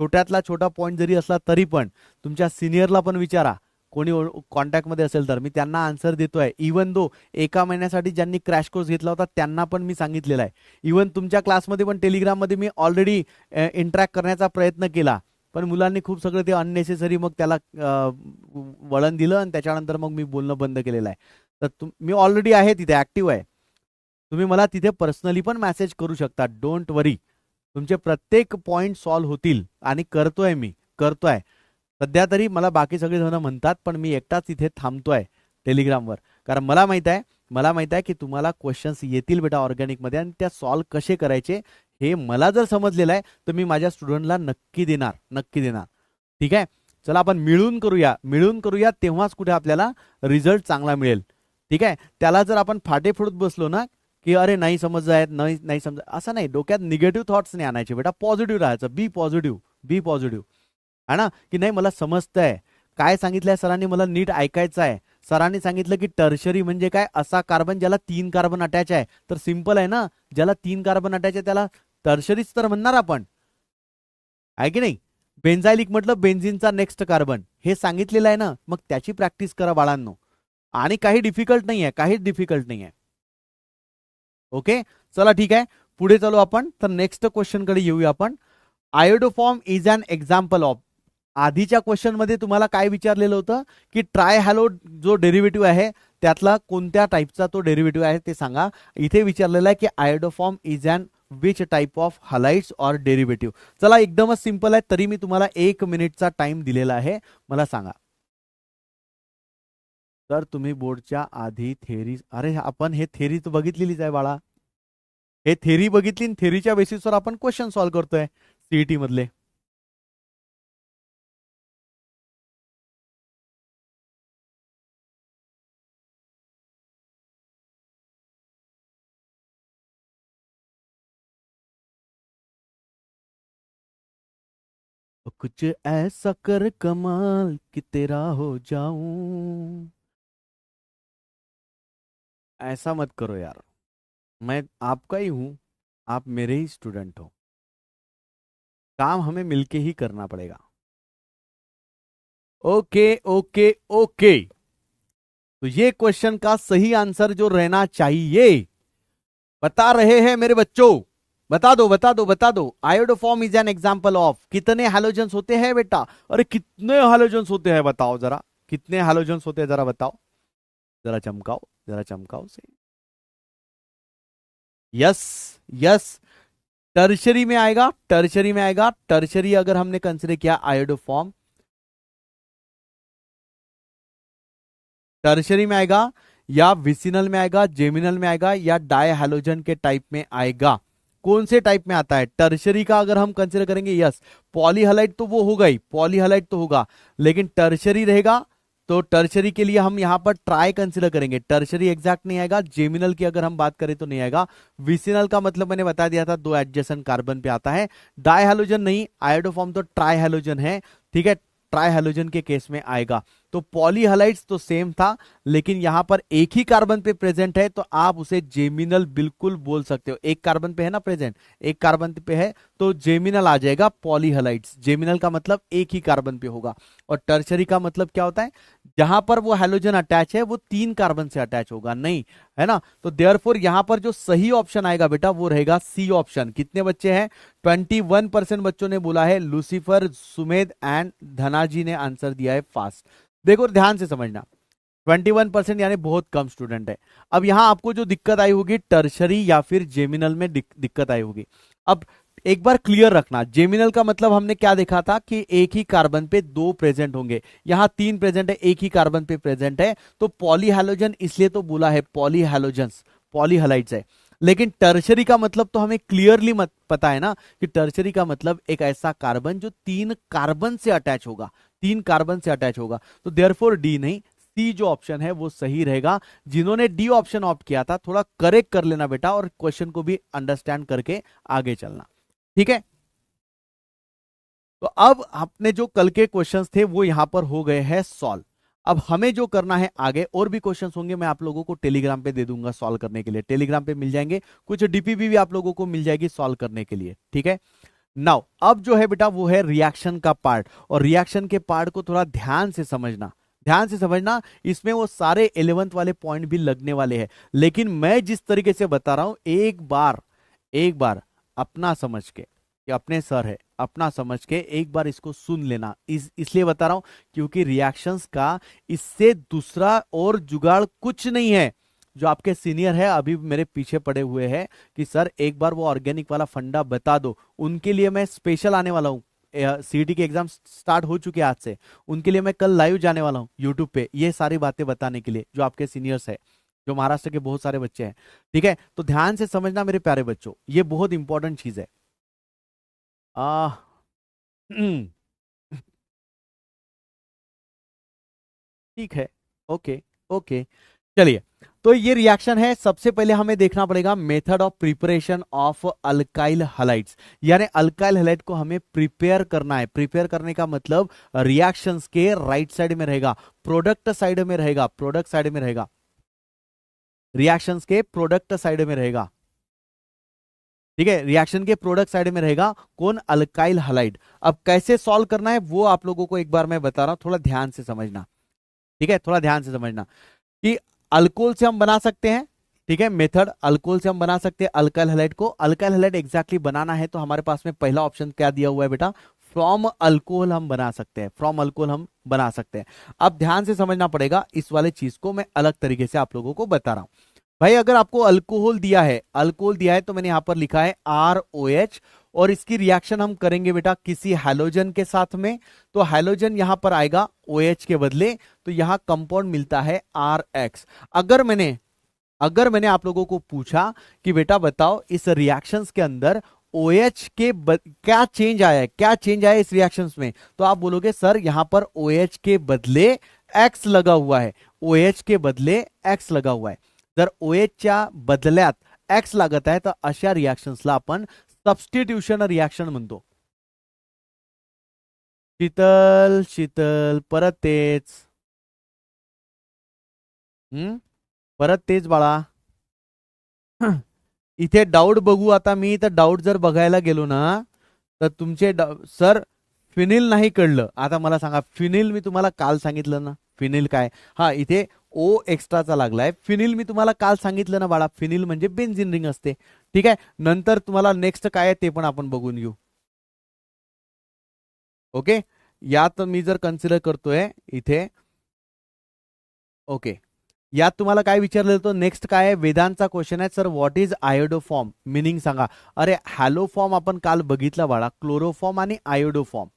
छोट्यातला छोटा पॉईंट जरी असला तरी पण तुमच्या सिनियरला पण विचारा, कोणी कॉन्टॅक्टमध्ये असेल तर, मी त्यांना आन्सर देतोय। इवन दो एका महिन्यासाठी ज्यांनी क्रॅश कोर्स घेतला होता त्यांना पण मी सांगितलेलं आहे। इवन तुमच्या क्लासमध्ये पण टेलिग्राममध्ये मी ऑलरेडी इंटरॅक्ट करण्याचा प्रयत्न केला, पण मुलांनी खूप सगळं ते अननेसेसरी मग त्याला वळण दिलं आणि त्याच्यानंतर मग मी बोलणं बंद केलेलं आहे। तर मी ऑलरेडी आहे तिथे, ऍक्टिव्ह आहे। तुम्ही मला तिथे पर्सनली पण मेसेज करू शकता, डोंट वरी, तुमचे प्रत्येक पॉइंट सॉल्व्ह होतील आणि करतोय, मी करतोय। सध्या तरी मला बाकी सगळे जण म्हणतात, पण मी एकटाच इथे थांबतोय टेलिग्रामवर, कारण मला माहित आहे की तुम्हाला क्वेश्चन्स येतील बेटा ऑर्गॅनिकमध्ये, आणि त्या सॉल्व्ह कसे करायचे हे मला जर समजलेलं आहे तर मी माझ्या स्टुडंटला नक्की देणार, नक्की देणार। ठीक आहे, चला आपण मिळून करूया, तेव्हाच कुठे आपल्याला रिझल्ट चांगला मिळेल। ठीक आहे, त्याला जर आपण फाटे फोडत बसलो ना की अरे नाही समज आहे, नाही समज, असं नाही, डोक्यात निगेटिव्ह थॉट्स नाही आणायचे बेटा, पॉझिटिव्ह राहायचं, बी पॉझिटिव्ह, है ना? की नाही मला समजतंय, काय सांगितलंय सरांनी, मला नीट ऐकायचं आहे। सरांनी सांगितलं की टर्शरी म्हणजे काय, असा कार्बन ज्याला 3 कार्बन अटॅच आहे। तर सिंपल आहे ना, ज्याला 3 कार्बन अटॅच आहे त्याला टर्शरीच तर म्हणणार आपण, आहे की नाही? बेन्झायलिक म्हटलं बेन्झिनचा नेक्स्ट कार्बन, हे सांगितलेलं आहे ना, मग त्याची प्रॅक्टिस करा बाळांनो, आणि काही डिफिकल्ट नाही आहे, काहीच डिफिकल्ट नाही आहे। ओके, चला ठीक आहे, पुढे चालू आपण। तर नेक्स्ट क्वेश्चन कडे येऊया आपण। Iodoform is an example of, आधीच्या क्वेश्चन मध्ये तुम्हाला काय विचारलेलं होतं की ट्रायहॅलो जो डेरिव्हेटिव्ह आहे त्यातला कोणत्या टाईपचा तो डेरिव्हेटिव्ह आहे ते सांगा। इथे विचारलेलं आहे की iodoform is an which type of halides और डेरिव्हेटिव्ह। चला एकदमच सिंपल आहे, तरी मी तुम्हाला 1 मिनिटचा टाइम दिलेला आहे, मला सांगा। तर तुम्ही बोर्डच्या आधी थेरी, अरे आपण हे थेरी तर बघितलेलीच आहे बाळा, हे थेरी बघितली, थेरीच्या बेसिसवर आपण क्वेश्चन सॉल्व्ह करतोय सीईटी मधले। कुछ ऐसा कर कमाल कि तेरा हो जाऊं, ऐसा मत करो यार, मैं आपका ही हूं, आप मेरे ही स्टूडेंट हो, काम हमें मिलके ही करना पड़ेगा। ओके ओके ओके, तो ये क्वेश्चन का सही आंसर जो रहना चाहिए, बता रहे हैं मेरे बच्चों, बता दो। Iodoform is an example of, कितने हैलोजेंस होते हैं बेटा? अरे कितने हैलोजेंस होते हैं बताओ जरा, कितने हैलोजेंस होते हैं जरा बताओ, जरा चमकाओ से। यस यस, टर्शरी में आएगा, टर्शरी अगर हमने कंसिडर किया आयोडोफॉर्म, टर्शरी में आएगा या विसिनल में आएगा, जेमिनल में आएगा, या डाई हैलोजन के टाइप में आएगा। कौन से टाइप में आता है? टर्शरी का अगर हम कंसिडर करेंगे, यस पॉलीहलाइड तो वो होगा ही, पॉलीहलाइड तो होगा, लेकिन टर्शरी रहेगा तो टर्शरी के लिए हम यहां पर ट्राई कंसिडर करेंगे, टर्शरी एग्जैक्ट नहीं आएगा। जेमिनल की अगर हम बात करें तो नहीं आएगा। विसिनल का मतलब मैंने बता दिया था, 2 एडजेसेंट कार्बन पे आता है। डाई हैलोजन नहीं, आयोडोफॉर्म तो ट्राई हैलोजन है, ठीक है, ट्राई हैलोजन के केस में आएगा। तो पॉलीहलाइड्स तो सेम था, लेकिन यहां पर एक ही कार्बन पे प्रेजेंट है तो आप उसे जेमिनल बिल्कुल बोल सकते हो। एक कार्बन पे है ना प्रेजेंट, एक कार्बन पे है तो जेमिनल आ जाएगा पॉलीहलाइड्स। जेमिनल का मतलब एक ही कार्बन पे होगा। और टर्शरी का मतलब क्या होता है, जहां पर वो हेलोजन अटैच है वो 3 कार्बन से अटैच होगा, नहीं है ना। तो देयरफॉर यहां पर जो सही ऑप्शन आएगा बेटा वो रहेगा सी ऑप्शन। कितने बच्चे हैं, 21% बच्चों ने बोला है। लूसीफर, सुमेध एंड धनाजी ने आंसर दिया है फास्ट। देखो ध्यान से समझना, 21% यानी बहुत कम स्टूडेंट है। अब यहां आपको जो दिक्कत आई होगी टर्शरी या फिर जेमिनल में दिक्कत आई होगी। अब एक बार क्लियर रखना, जेमिनल का मतलब हमने क्या देखा था कि एक ही कार्बन पे 2 प्रेजेंट होंगे, यहां 3 प्रेजेंट है, एक ही कार्बन पे प्रेजेंट है तो पॉलीहैलोजन, इसलिए तो बोला है पॉलीहैलोजन्स, पॉलीहलाइड्स है। लेकिन टर्शरी का मतलब तो हमें क्लियरली मत पता है ना कि टर्शरी का मतलब एक ऐसा कार्बन जो 3 कार्बन से अटैच होगा, 3 कार्बन से अटैच होगा। तो देयरफॉर डी नहीं, सी जो ऑप्शन है वो सही रहेगा। जिन्होंने डी ऑप्शन ऑप्ट किया था थोड़ा करेक्ट कर लेना बेटा, और क्वेश्चन को भी अंडरस्टैंड करके आगे चलना, ठीक है। तो अब आपने जो कल के क्वेश्चंस थे वो यहां पर हो गए हैं सॉल्व। अब हमें जो करना है आगे, और भी क्वेश्चंस होंगे मैं आप लोगों को टेलीग्राम पे दे दूंगा सॉल्व करने के लिए, टेलीग्राम पे मिल जाएंगे, कुछ डीपीपी भी आप लोगों को मिल जाएगी सॉल्व करने के लिए, ठीक है। नाउ अब जो है बेटा वो है रिएक्शन का पार्ट, और रिएक्शन के पार्ट को थोड़ा ध्यान से समझना, ध्यान से समझना। इसमें वो सारे 11th वाले पॉइंट भी लगने वाले हैं, लेकिन मैं जिस तरीके से बता रहा हूं एक बार अपना समझ के, कि अपने सर है अपना समझ के एक बार इसको सुन लेना। इसलिए बता रहा हूं क्योंकि रिएक्शंस का इससे दूसरा और जुगाड़ कुछ नहीं है। जो आपके सीनियर है अभी मेरे पीछे पड़े हुए हैं कि सर एक बार वो ऑर्गेनिक वाला फंडा बता दो, उनके लिए मैं स्पेशल आने वाला हूँ। सीटी के एग्जाम स्टार्ट हो चुके हैं आज से, उनके लिए मैं कल लाइव जाने वाला हूँ यूट्यूब पे, ये सारी बातें बताने के लिए जो आपके सीनियर्स है, जो महाराष्ट्र के बहुत सारे बच्चे हैं, ठीक है। तो ध्यान से समझना मेरे प्यारे बच्चों, ये बहुत इंपॉर्टेंट चीज है। आ ठीक है, ओके ओके, चलिए। तो ये रिएक्शन है, सबसे पहले हमें देखना पड़ेगा method of preparation of alkyl halides, यानी अल्काइल हलाइड को हमें प्रिपेयर करना है। प्रिपेयर करने का मतलब रिएक्शंस के राइट साइड में रहेगा, प्रोडक्ट साइड में रहेगा, प्रोडक्ट साइड में रहेगा, रिएक्शंस के प्रोडक्ट साइड में रहेगा, ठीक है। रिएक्शन के प्रोडक्ट साइड में रहेगा कौन, अल्काइल हलाइड। अब कैसे सॉल्व करना है वो आप लोगों को एक बार मैं बता रहा हूं, थोड़ा ध्यान से समझना, ठीक है, थोड़ा ध्यान से समझना कि अल्कोहल से हम बना सकते हैं, ठीक है। मेथड अल्कोहल से हम बना सकते हैं अल्काइल हैलाइड को। अल्काइल हैलाइड एग्जैक्टली बनाना है तो हमारे पास में पहला ऑप्शन क्या दिया हुआ है बेटा, फ्रॉम अल्कोहल हम बना सकते हैं, फ्रॉम अल्कोहल हम बना सकते हैं। अब ध्यान से समझना पड़ेगा, इस वाले चीज को मैं अलग तरीके से आप लोगों को बता रहा हूं। भाई अगर आपको अल्कोहल दिया है, अल्कोहल दिया है तो मैंने यहां पर लिखा है ROH, और इसकी रिएक्शन हम करेंगे बेटा किसी हैलोजन के साथ में, तो हैलोजन यहां पर आएगा OH के बदले, तो यहां कंपाउंड मिलता है RX। अगर मैंने आप लोगों को पूछा कि बेटा बताओ इस रिएक्शंस के अंदर OH के क्या चेंज आया है, क्या चेंज आया है इस रिएक्शंस में, तो आप बोलोगे सर यहां पर OH के बदले X लगा हुआ है, OH के बदले X लगा हुआ है। जर OH च्या बदल्यात X लागत आहे तर अशा रिएक्शन्सला आपण सबस्टिट्यूशन रिएक्शन म्हणतो। शीतल शीतल परत तेच, परत तेच बाळा। इथे डाऊट बघू आता मी, तर डाऊट जर बघायला गेलो ना तर तुमचे सर फिनिल नाही कळलं, आता मला सांगा फिनिल मी तुम्हाला काल सांगितलं ना, फिनिल काय, हा इथे ओ एक्स्ट्राचा लागलाय, फिनिल मी तुम्हाला काल सांगितलं ना बाळा, फिनिल म्हणजे बेन्झिन रिंग असते, ठीक आहे। नंतर तुम्हाला नेक्स्ट काय आहे ते पण आपण बघून घेऊ, ओके। यात मी जर कन्सिडर करतोय इथे, ओके, यात तुम्हाला काय विचारलं होतं, नेक्स्ट काय आहे, वेदांचा क्वेश्चन आहे sir what is iodoform, meaning सांगा। अरे हॅलोफॉर्म आपण काल बघितला बाळा, क्लोरोफॉर्म आणि आयोडोफॉर्म।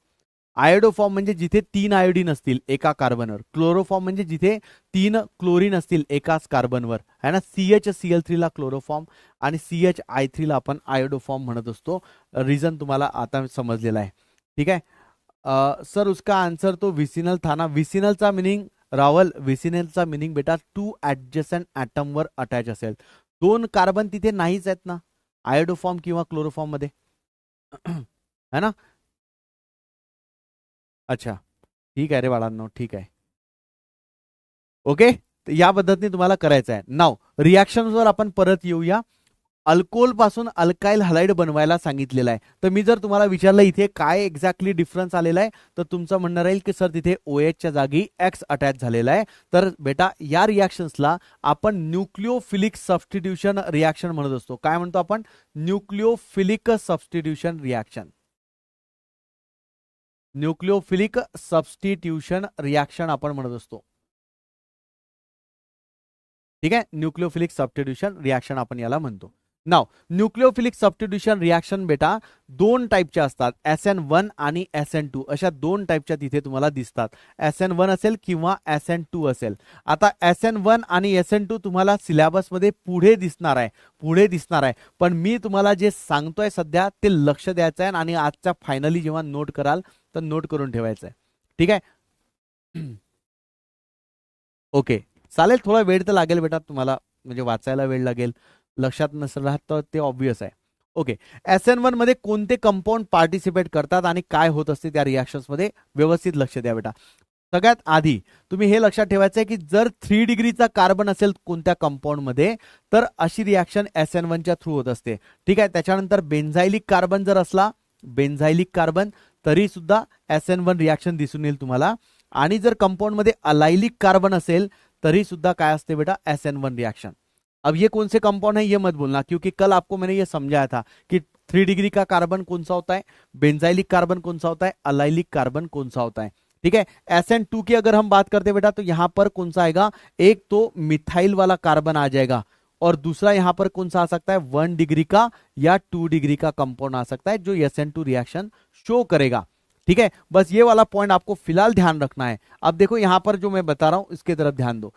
आयोडोफॉर्म म्हणजे जिथे 3 आयोडीन असतील एका कार्बनवर, क्लोरोफॉर्म म्हणजे जिथे 3 क्लोरीन असतील एकाच कार्बनवर, है ना। CHCl3 ला क्लोरोफॉर्म आणि CHI3 ला आपण आयोडोफॉर्म म्हणत असतो। रिझन तुम्हाला आता समजलेला आहे, ठीक आहे। सर उसका आंसर तो विसिनल था ना, विसिनलचा मिनिंग रावल, विसिनलचा मिनिंग बेटा 2 ऍडजसंट ऍटमवर अटॅच असेल, 2 कार्बन तिथे नाहीच आहेत ना आयोडोफॉर्म किंवा क्लोरोफॉर्म मध्ये, है ना। अच्छा ठीक आहे रे बाळांनो, ठीक आहे। ओके, तर या पद्धतीने तुम्हाला करायचं आहे. नाव रिॲक्शनवर आपण परत येऊया. अल्कोहोल पासून अल्काइल हलाइड बनवायला सांगितलेलं आहे. तर मी जर तुम्हाला विचारलं इथे काय एक्झॅक्टली डिफरन्स आलेला आहे, तर तुमचं म्हणणं राहील की सर तिथे OH च्या जागी X अटॅच झालेला आहे. तर बेटा या रिॲक्शन्सला आपण न्यूक्लिओफिलिक सबस्टिट्यूशन रिॲक्शन म्हणत असतो. काय म्हणतो आपण? Nucleophilic substitution reaction. Nucleophilic substitution reaction आपण म्हणत असतो. ठीक आहे, न्यूक्लिओफिलिक सबस्टिट्यूशन रिॲक्शन आपण याला म्हणतो. नाव न्यूक्लिओफिलिक सबस्टिट्यूशन रिॲक्शन बेटा दोन टाईपचे असतात, SN1 आणि SN2 अशा दोन टाईपच्या तिथे तुम्हाला दिसतात. SN1 असेल किंवा SN2 असेल. आता SN1 आणि SN2 तुम्हाला सिलेबसमध्ये पुढे दिसणार आहे, पण मी तुम्हाला जे सांगतोय सध्या ते लक्ष द्यायचं आहे आणि आजच्या फायनली जेव्हा नोट कराल तर नोट करून ठेवायचं आहे. ठीक आहे. ओके, चालेल. थोडा वेळ तर लागेल बेटा तुम्हाला, म्हणजे वाचायला वेळ लागेल, लक्षात नसेल राहत तर ते ऑब्वियस आहे. ओके, SN1 मध्ये कोणते कंपाऊंड पार्टिसिपेट करतात आणि काय होत असते त्या रिॲक्शन्स मध्ये, व्यवस्थित लक्ष द्या बेटा. सगळ्यात आधी तुम्ही हे लक्षात ठेवायचं आहे की जर 3 डिग्रीचा कार्बन असेल कोणत्या कंपाऊंड मध्ये तर अशी रिॲक्शन SN1 च्या थ्रू होत असते. ठीक आहे, त्याच्यानंतर बेन्झायलिक कार्बन जर असला, बेन्झायलिक कार्बन, तरी सुद्धा SN1 रिॲक्शन दिसून येईल तुम्हाला. आणि जर कंपाउंड मध्ये अलाइलिक कार्बन असेल तरी सुद्धा काय असते बेटा, SN1 रिएक्शन. अब ये कौन से कंपाउंड है ये मत बोलना, क्योंकि कल आपको मैंने ये समझाया था कि 3 डिग्री का कार्बन कौन सा होता है, बेंजाइलिक कार्बन कौन सा होता है, अलाइलिक कार्बन कौन सा होता है. ठीक है, SN2 की अगर हम बात करते बेटा तो यहां पर कौन सा आएगा, एक तो मिथाइल वाला कार्बन आ जाएगा और दूसरा यहां पर कौन सा आ सकता है, 1 डिग्री का या 2 डिग्री का कंपाउंड आ सकता है जो SN2 रिएक्शन शो करेगा. ठीक है, बस ये वाला पॉइंट आपको फिलहाल ध्यान रखना है. अब देखो यहां पर जो मैं बता रहा हूं इसके तरफ ध्यान दो.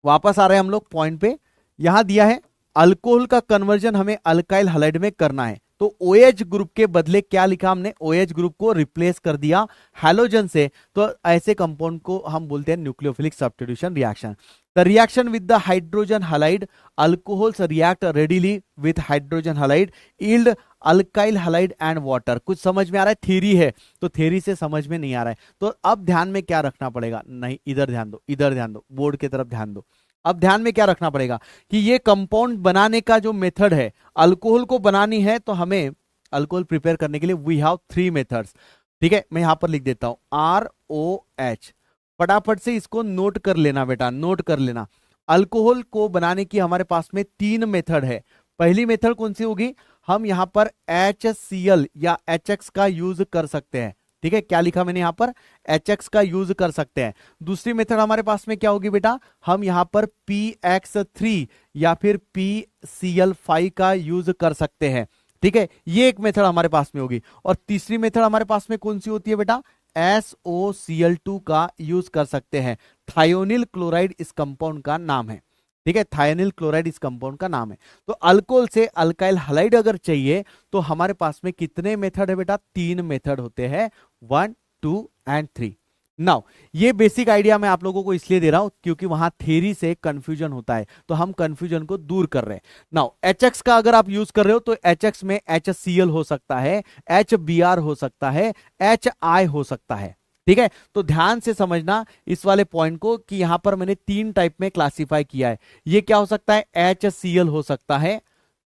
वापस आ रहे हैं हम लोग पॉइंट पे. यहां दिया है अल्कोहल का कन्वर्जन हमें अल्काइल हलाइड में करना है, तो OH ग्रुप के बदले क्या लिखा हमने, OH ग्रुप को रिप्लेस कर दिया हैलोजन से. तो ऐसे कंपाउंड को हम बोलते हैं nucleophilic substitution reaction. The reaction with the hydrogen halide, alcohols react readily with hydrogen halide, yield alkyl halide and water. कुछ समझ में आ रहा है, थ्योरी है तो थ्योरी से समझ में नहीं आ रहा है. तो अब ध्यान में क्या रखना पड़ेगा, नहीं इधर ध्यान दो, इधर ध्यान दो, बोर्ड की तरफ ध्यान दो. अब ध्यान में क्या रखना पड़ेगा कि ये कंपाउंड बनाने का जो मेथड है, अल्कोहल को बनानी है तो हमें अल्कोहल प्रिपेयर करने के लिए वी हैव 3 मेथड्स. ठीक है, मैं यहां पर लिख देता हूं ROH. फटाफट से इसको नोट कर लेना बेटा, नोट कर लेना. अल्कोहल को बनाने की हमारे पास में 3 मेथड है. पहली मेथड कौन सी होगी, हम यहां पर HCl या HX का यूज कर सकते हैं. ठीक है, क्या लिखा मैंने यहां पर, HX का यूज कर सकते हैं. दूसरी मेथड हमारे पास में क्या होगी बेटा, हम यहां पर PX3 या फिर PCl5 का यूज कर सकते हैं. ठीक है, ये एक मेथड हमारे पास में होगी. और तीसरी मेथड हमारे पास में कौन सी होती है बेटा, SOCl2 का यूज कर सकते हैं. थायोनिल क्लोराइड इस कंपाउंड का नाम है. ठीक है, थायोनिल क्लोराइड इस कंपाउंड का नाम है. तो अल्कोहल से अल्काइल हलाइड अगर चाहिए तो हमारे पास में कितने मेथड है बेटा, 3 मेथड होते हैं, 1, 2 एंड 3. नाउ ये बेसिक आइडिया मैं आप लोगों को इसलिए दे रहा हूं क्योंकि वहां थ्योरी से कंफ्यूजन होता है, तो हम कंफ्यूजन को दूर कर रहे हैं. नाउ HX का अगर आप यूज कर रहे हो तो HX में HCl हो सकता है, HBr हो सकता है, HI हो सकता है. ठीक है, तो ध्यान से समझना इस वाले पॉइंट को कि यहां पर मैंने 3 टाइप में क्लासिफाई किया है. ये क्या हो सकता है, HCl हो सकता है,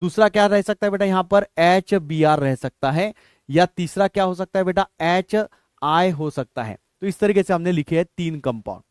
दूसरा क्या रह सकता है बेटा यहां पर HBr रह सकता है, या तीसरा क्या हो सकता है बेटा HI हो सकता है. तो इस तरीके से हमने लिखे हैं 3 कंपाउंड.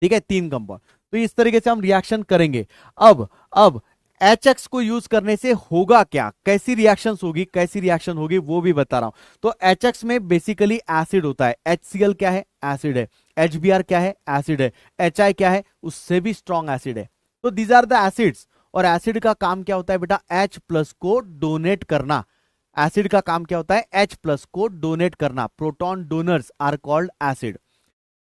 ठीक है, 3 कंपाउंड. तो इस तरीके से हम रिएक्शन करेंगे. अब HX को यूज करने से होगा क्या, कैसी रिएक्शन होगी वो भी बता रहा हूं. तो HX में बेसिकली एसिड होता है. HCl क्या है, एसिड है. HBr क्या है, एसिड है. HI क्या है, उससे भी स्ट्रॉन्ग एसिड है. तो दीज आर द एसिड्स. और एसिड का काम क्या होता है बेटा, H+ को डोनेट करना. एसिड का काम क्या होता है, H+ को डोनेट करना. Proton donors are called acid.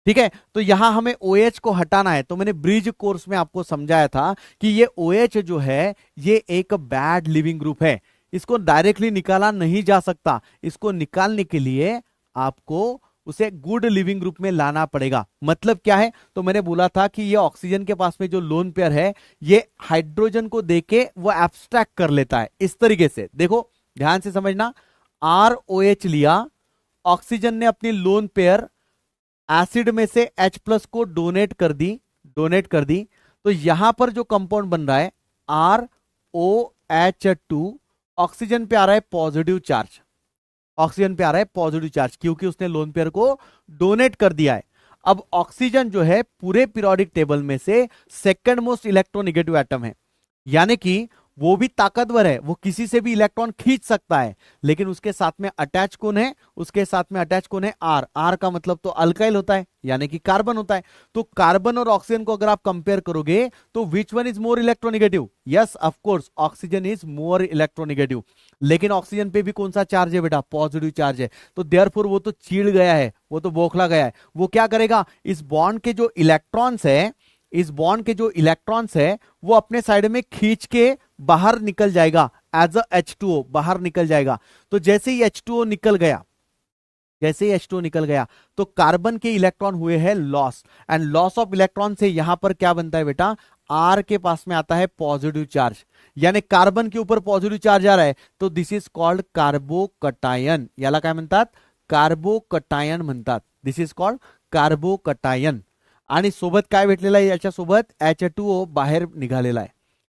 ठीक है, तो यहां हमें OH को हटाना है. तो मैंने ब्रिज कोर्स में आपको समझाया था कि ये OH जो है ये एक बैड लिविंग ग्रुप है, इसको डायरेक्टली निकाला नहीं जा सकता. इसको निकालने के लिए आपको उसे गुड लिविंग ग्रुप में लाना पड़ेगा. मतलब क्या है, तो मैंने बोला था कि ये ऑक्सीजन के पास में जो लोन पेयर है ये हाइड्रोजन को देके वो एब्स्ट्रैक्ट कर लेता है. इस तरीके से देखो, ध्यान से समझना. ROH लिया, ऑक्सीजन ने अपनी लोन पेयर एसिड में से H+ को डोनेट कर दी, तो यहां पर जो कंपाउंड बन रहा है ROH2, ऑक्सीजन पे आ रहा है पॉजिटिव चार्ज, ऑक्सीजन पे आ रहा है पॉजिटिव चार्ज क्योंकि उसने लोन पेयर को डोनेट कर दिया है। अब ऑक्सीजन जो है पूरे पीरियोडिक टेबल में से सेकंड मोस्ट इलेक्ट्रोनेगेटिव एटम है, यानी कि वो भी ताकतवर है, वो किसी से भी इलेक्ट्रॉन खींच सकता है, लेकिन उसके साथ में अटैच कौन है, उसके साथ में अटैच कौन है, आर का मतलब तो अल्काइल होता है, यानी कि कार्बन होता है। तो कार्बन और ऑक्सीजन को अगर आप कंपेयर करोगे तो which one is more electronegative, yes of course oxygen is more electronegative, लेकिन ऑक्सीजन पे भी कौन सा चार्ज है बेटा, पॉजिटिव चार्ज है। तो देयरफॉर वो तो चिढ़ गया है, वो तो बौखला गया है, वो क्या करेगा, इस बॉन्ड के जो इलेक्ट्रॉन्स है, इस बॉन्ड के जो इलेक्ट्रॉन्स है वो अपने साइड में खींच के बाहर निकल जाएगा, एज अ H2O बाहर निकल जाएगा। तो जैसे ही H2O निकल गया, जैसे ही H2O निकल गया तो कार्बन के इलेक्ट्रॉन हुए हैं loss, and loss of electron से यहां पर क्या बनता है बेटा, R के पास में आता है पॉजिटिव चार्ज, यानी कार्बन के ऊपर पॉजिटिव चार्ज आ रहा है, तो दिस इज कॉल्ड कार्बोकटायन, याला काय म्हणतात, कार्बोकटायन म्हणतात, दिस इज कॉल्ड कार्बोकटायन। आणि सोबत काय भेटलेला आहे, याच्यासोबत H2O बाहेर निघालेला आहे,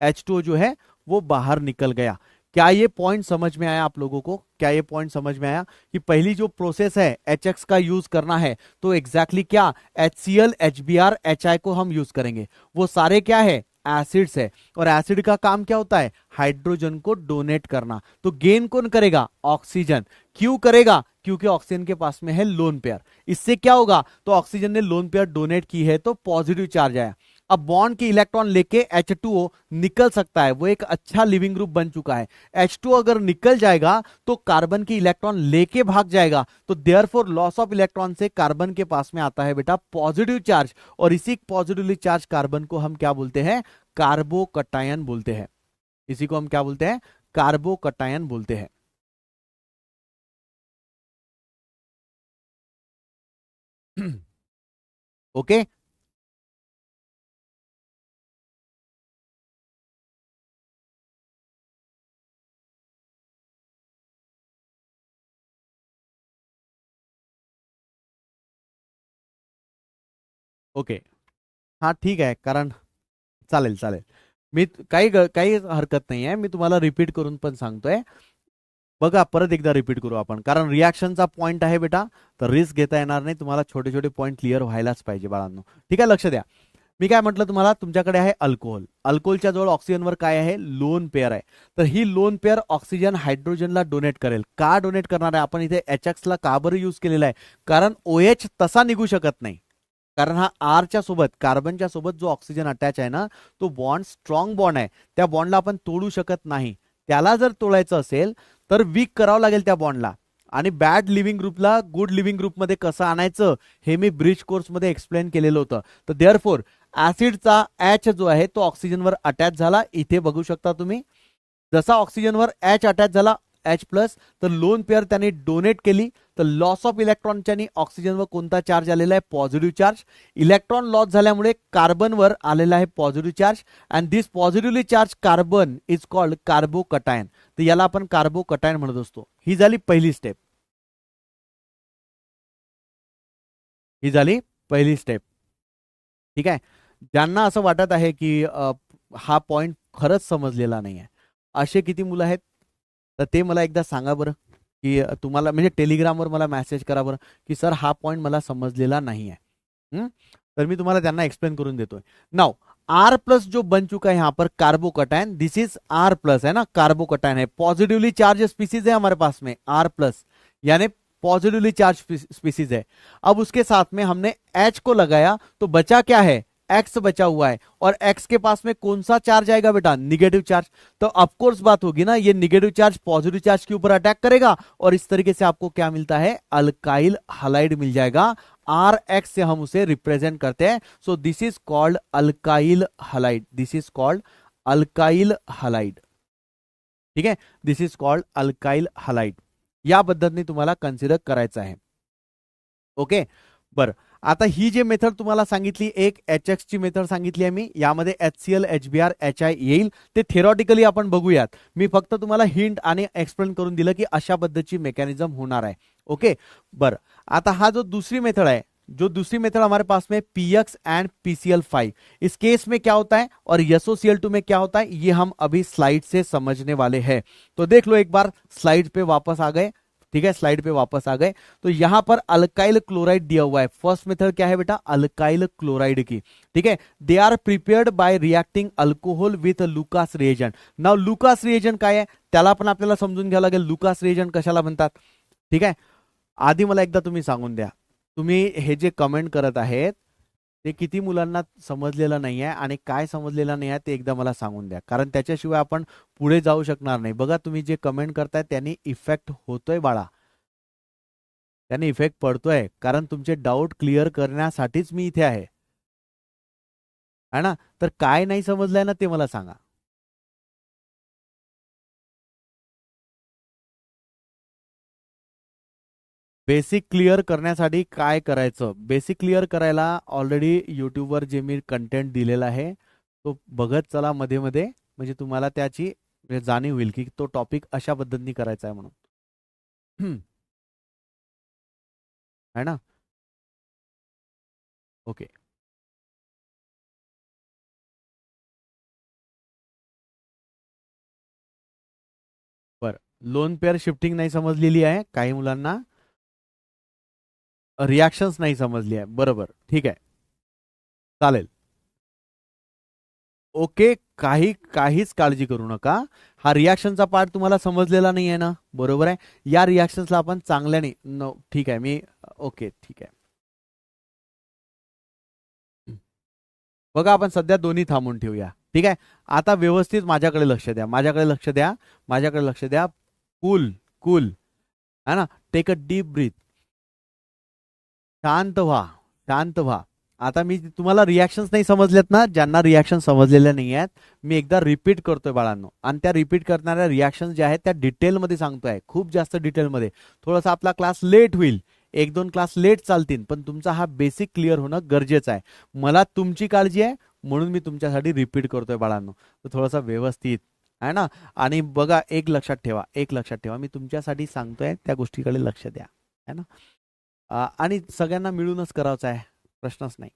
H2O जो है वो बाहर निकल गया। क्या ये पॉइंट समझ में आया आप लोगों को, क्या ये पॉइंट समझ में आया कि पहली जो प्रोसेस है HX का यूज करना है तो एग्जैक्टली क्या, HCl HBr HI को हम यूज करेंगे, वो सारे क्या है, एसिड्स है, और एसिड का काम क्या होता है, हाइड्रोजन को डोनेट करना। तो गेन कौन करेगा, ऑक्सीजन, क्यों करेगा, क्योंकि ऑक्सीजन के पास में है लोन पेयर। इससे क्या होगा, तो ऑक्सीजन ने लोन पेयर डोनेट की है तो पॉजिटिव चार्ज आया। अब बॉन्ड के इलेक्ट्रॉन लेके H2O निकल सकता है, वो एक अच्छा लिविंग ग्रुप बन चुका है। H2O अगर निकल जाएगा तो कार्बन की इलेक्ट्रॉन लेके भाग जाएगा, तो देयरफॉर लॉस ऑफ इलेक्ट्रॉन से कार्बन के पास में आता है बेटा पॉजिटिव चार्ज, और इसी पॉजिटिवली चार्ज कार्बन को हम क्या बोलते हैं, कार्बोकटायन बोलते हैं। इसी को हम क्या बोलते हैं, कार्बोकटायन बोलते हैं। ओके ओके, हा ठीक आहे, कारण चालेल चालेल, मी काही हरकत नाही आहे, मी तुम्हाला रिपीट करून पण सांगतोय। बघा परत एकदा रिपीट करू आपण, कारण रिॲक्शनचा पॉइंट आहे बेटा, तर रिस्क घेता येणार नाही, तुम्हाला छोटे छोटे पॉइंट क्लिअर व्हायलाच पाहिजे बाळांनो, ठीक आहे, लक्ष द्या। मी काय म्हटलं तुम्हाला, तुमच्याकडे आहे अल्कोहोल, अल्कोहोलच्या जवळ ऑक्सिजनवर काय आहे, लोन पेअर आहे, तर ही लोन पेअर ऑक्सिजन हायड्रोजनला डोनेट करेल। का डोनेट करणार आहे, आपण इथे HX ला का बरं यूज केलेला आहे, कारण OH तसा निघू शकत नाही, कारण हा आरच्या सोबत, कार्बनच्या सोबत जो ऑक्सिजन अटॅच आहे ना, तो बॉन्ड स्ट्रॉंग बॉन्ड आहे, त्या बॉन्डला आपण तोडू शकत नाही। त्याला जर तोडायचं असेल तर वीक करावं लागेल त्या बॉन्डला, आणि बॅड लिव्हिंग ग्रुपला गुड लिव्हिंग ग्रुपमध्ये कसं आणायचं हे मी ब्रिज कोर्समध्ये एक्सप्लेन केलेलं होतं। तर देअरफॉर ऍसिडचा H जो आहे तो ऑक्सिजनवर अटॅच झाला, इथे बघू शकता तुम्ही, जसा ऑक्सिजनवर H अटॅच झाला H+, तर लोन पेअर त्याने डोनेट केली, तर लॉस ऑफ इलेक्ट्रॉनच्यानी ऑक्सिजनवर कोणता चार्ज आलेला आहे, पॉझिटिव्ह चार्ज। इलेक्ट्रॉन लॉस झाल्यामुळे कार्बनवर आलेला आहे positive charge, and this positively charge carbon is called carbocation, तर याला आपण कार्बोकटायन म्हणत असतो। ही झाली पहिली स्टेप, ही झाली पहिली स्टेप, ठीक आहे। ज्यांना असं वाटत आहे की हा पॉइंट खरंच समजलेला नाही आहे, असे किती मुलं आहेत, तर ते मला एकदा सांगा बरं, की तुम्हाला म्हणजे टेलिग्रामवर मला मेसेज करा बरं, की सर हा पॉइंट मला समजलेला नाही आहे। तर मी तुम्हाला त्यांना एक्सप्लेन करून देतोय। नाउ R+ जो बन चुका है यहाँ पर कार्बोकटायन, दिस इज R+ है ना, कार्बोकटायन है, पॉजिटिवली चार्ज स्पीसीज है हमारे पास में R+, यानी पॉजिटिवली चार्ज स्पीसीज है। अब उसके साथ में हमने H को लगाया तो बचा क्या है, X बचा हुआ है, और X के पास में कौन सा चार्ज आएगा बेटा, निगेटिव चार्ज। तो ऑफकोर्स बात होगी ना, ये निगेटिव चार्ज पॉजिटिव चार्ज के ऊपर अटैक करेगा, और इस तरीके से आपको क्या मिलता है, अल्काइल हालाइड मिल जाएगा। RX से हम उसे रिप्रेजेंट करते हैं, so this is called alkyl halide, this is called alkyl halide, ठीक है, this is called alkyl halide. या पद्धतीने तुम्हाला कन्सिडर करायचं आहे, ओके। बरं, आता ही जे मेथड तुम्हाला सांगितली, एक HX ची मेथड सांगितली आहे मी, यामध्ये HCl HBr HI येईल, ते थेरॉटिकली आपण बघूयात। मी फक्त तुम्हाला हिंट आणि एक्सप्लेन करून दिलं की अशा पद्धतीची मेकॅनिझम होणार आहे, ओके। बरं, आता हा जो दुसरी मेथड आहे, जो दूसरी मेथड हमारे पास में PX एंड PCl5, इस केस में क्या होता है और SOCl2 में क्या होता है, ये हम अभी स्लाइड से समझने वाले हैं। तो देख लो एक बार, स्लाइड पे वापस आ गए, ठीक है, स्लाइड पे वापस आ गए। तो यहां पर अल्काइल क्लोराइड दिया हुआ है। फर्स्ट मेथड क्या है बेटा, अल्काइल क्लोराइड की, ठीक है। They are prepared by reacting alcohol with Lucas reagent. Now Lucas reagent काय आहे, त्याला पण आपल्याला समजून घ्यावं लागेल, लुकास रिएजंट कशाला म्हणतात, ठीक आहे। आधी मला एकदा तुम्ही सांगून द्या, तुम्ही हे जे कमेंट करत आहेत ते किती मुलांना समजलेलं नाही आहे आणि काय समजलेलं नाही आहे ते एकदा मला सांगून द्या, कारण त्याच्याशिवाय आपण पुढे जाऊ शकणार नाही। बघा तुम्ही जे कमेंट करताय त्यांनी इफेक्ट होतोय बाळा, त्याने इफेक्ट पडतोय, कारण तुमचे डाऊट क्लिअर करण्यासाठीच मी इथे आहे, है ना। तर काय नाही समजलंय ना ते मला सांगा। बेसिक क्लिअर करण्यासाठी काय करायचं, बेसिक क्लिअर करायला ऑलरेडी युट्यूबवर जे मी कंटेंट दिलेला आहे तो बघत चला मध्ये मध्ये, म्हणजे तुम्हाला त्याची जाणीव होईल की तो टॉपिक अशा पद्धतीने करायचा आहे म्हणून, है ना। ओके, बर, लोन पेअर शिफ्टिंग नाही समजलेली आहे काही मुलांना, रिॲक्शन्स नाही समजली आहे, बरोबर, ठीक आहे, चालेल, ओके। काहीच काळजी करू नका, हा रिॲक्शनचा पार्ट तुम्हाला समजलेला नाही आहे ना, बरोबर आहे। या रिॲक्शन्सला आपण चांगल्याने ठीक आहे, मी ओके, ठीक आहे। बघा आपण सध्या दोन्ही थांबून ठेवूया, ठीक आहे। आता व्यवस्थित माझ्याकडे लक्ष द्या, माझ्याकडे लक्ष द्या, माझ्याकडे लक्ष द्या। कूल कूल, है ना, टेक अ डीप ब्रीथ, शांत व्हा, शांत व्हा। आता मी तुम्हाला रिॲक्शन्स नाही समजलेत ना, ज्यांना रिॲक्शन समजलेल्या नाही आहेत, मी एकदा रिपीट करतोय बाळांनो, आणि त्या रिपीट करणाऱ्या रिॲक्शन ज्या आहेत त्या डिटेलमध्ये सांगतोय, खूप जास्त डिटेलमध्ये। थोडासा आपला क्लास लेट होईल, एक दोन क्लास लेट चालतील, पण तुमचा हा बेसिक क्लिअर होणं गरजेचं आहे। मला तुमची काळजी आहे म्हणून मी तुमच्यासाठी रिपीट करतोय बाळांनो, तर थोडासा व्यवस्थित, आहे ना। आणि बघा एक लक्षात ठेवा, एक लक्षात ठेवा, मी तुमच्यासाठी सांगतोय त्या गोष्टीकडे लक्ष द्या, है ना। आणि सगळ्यांना मिळूनच करायचं आहे, प्रश्नच नाही।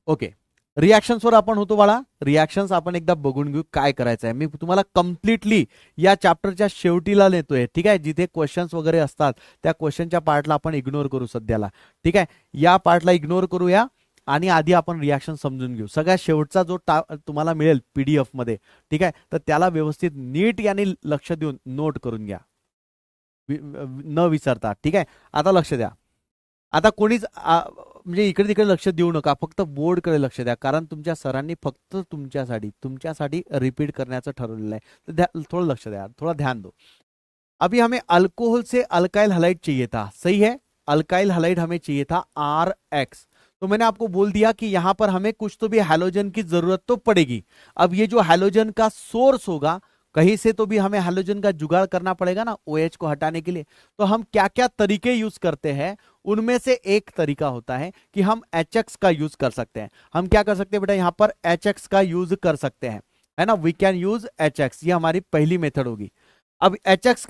ओके, रिॲक्शन्स वर आपण होतो बाळा, रिॲक्शन्स आपण एकदा बघून घेऊ काय करायचं आहे। मी तुम्हाला कम्प्लिटली या चॅप्टरच्या शेवटीला नेतोय, ठीक आहे, जिथे क्वेश्चन्स वगैरे असतात त्या क्वेश्चनच्या पार्टला आपण इग्नोर करू सध्याला, ठीक आहे, या पार्टला इग्नोर करूया आणि आधी आपण रिॲक्शन समजून घेऊ। सगळ्यात शेवटचा जो तुम्हाला मिळेल PDF मध्ये, ठीक आहे, तर त्याला व्यवस्थित नीट याने लक्ष देऊन नोट करून घ्या, न विसरता, ठीक आहे। आता लक्ष द्या, आता कोणीच म्हणजे इकडे तिकडे लक्ष देऊ नका, फक्त बोर्डकडे लक्ष द्या, कारण तुमच्या सरांनी फक्त तुमच्यासाठी रिपीट करण्याचं ठरवलेलं आहे, तर थोड़ा लक्ष द्या, थोड़ा ध्यान दो। अभी हमें अल्कोहल से अल्काइल हलाइड चाहिए था, सही है, अल्काइल हलाइड हमें चाहिए था RX। तो मैंने आपको बोल दिया कि यहां पर हमें कुछ तो भी हैलोजन की जरूरत तो पड़ेगी। अब ये जो हैलोजन का सोर्स होगा, कहीं से तो भी हमें हैलोजन का जुगाड़ करना पड़ेगा ना OH को हटाने के लिए। तो हम क्या क्या तरीके यूज करते हैं, उनमें से एक तरीका होता है कि हम HX का यूज कर सकते हैं। हम क्या कर सकते हैं बेटा, यहां पर HX का यूज कर सकते हैं, है ना, वी कैन यूज HX, ये हमारी पहली मेथड होगी। अब HX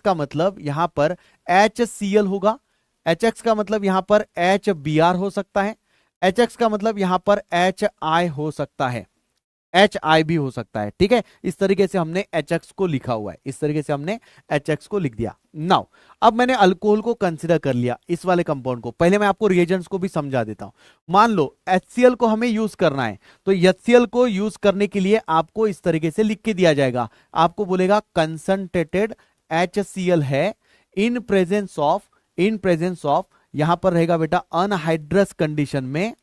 का मतलब यहां पर HCl होगा, HX का मतलब यहां पर HBr हो सकता है, HX का मतलब यहां पर HI हो सकता है, HI भी हो सकता है, ठीक है। इस तरीके से हमने HX को लिखा हुआ है, इस तरीके से हमने HX को लिख दिया। नाउ अब मैंने अल्कोहल को कंसीडर कर लिया, इस वाले कंपाउंड को। पहले मैं आपको रिएजेंट्स को भी समझा देता हूं। मान लो HCl को हमें यूज करना है, तो HCl को यूज करने के लिए आपको इस तरीके से लिख के दिया जाएगा, आपको बोलेगा कंसंट्रेटेड HCl है इन प्रेजेंस ऑफ, यहां पर रहेगा बेटा अनहाइड्रस कंडीशन में,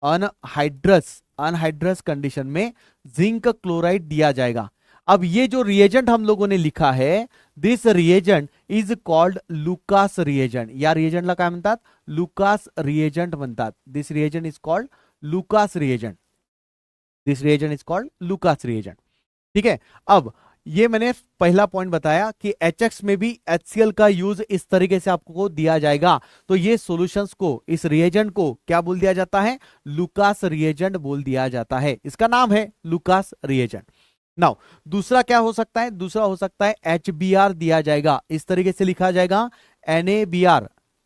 अनहाइड्रस कंडीशन में जिंक क्लोराइड दिया जाएगा। अब ये जो रिएजेंट हम लोगों ने लिखा है, this reagent is called Lucas reagent. या रिएजेंटला काय म्हणतात, लुकास रिएजेंट म्हणतात। This reagent is called Lucas reagent, this reagent is called Lucas reagent, ठीक है। अब ये मैंने पहला पॉइंट बताया कि HX में भी HCl का यूज इस तरीके से आपको दिया जाएगा। तो ये सॉल्यूशंस को, इस रिएजेंट को क्या बोल दिया जाता है, लुकास रिएजेंट बोल दिया जाता है, इसका नाम है लुकास रिएजेंट। नाउ दूसरा क्या हो सकता है, दूसरा हो सकता है HBr दिया जाएगा, इस तरीके से लिखा जाएगा NaBr,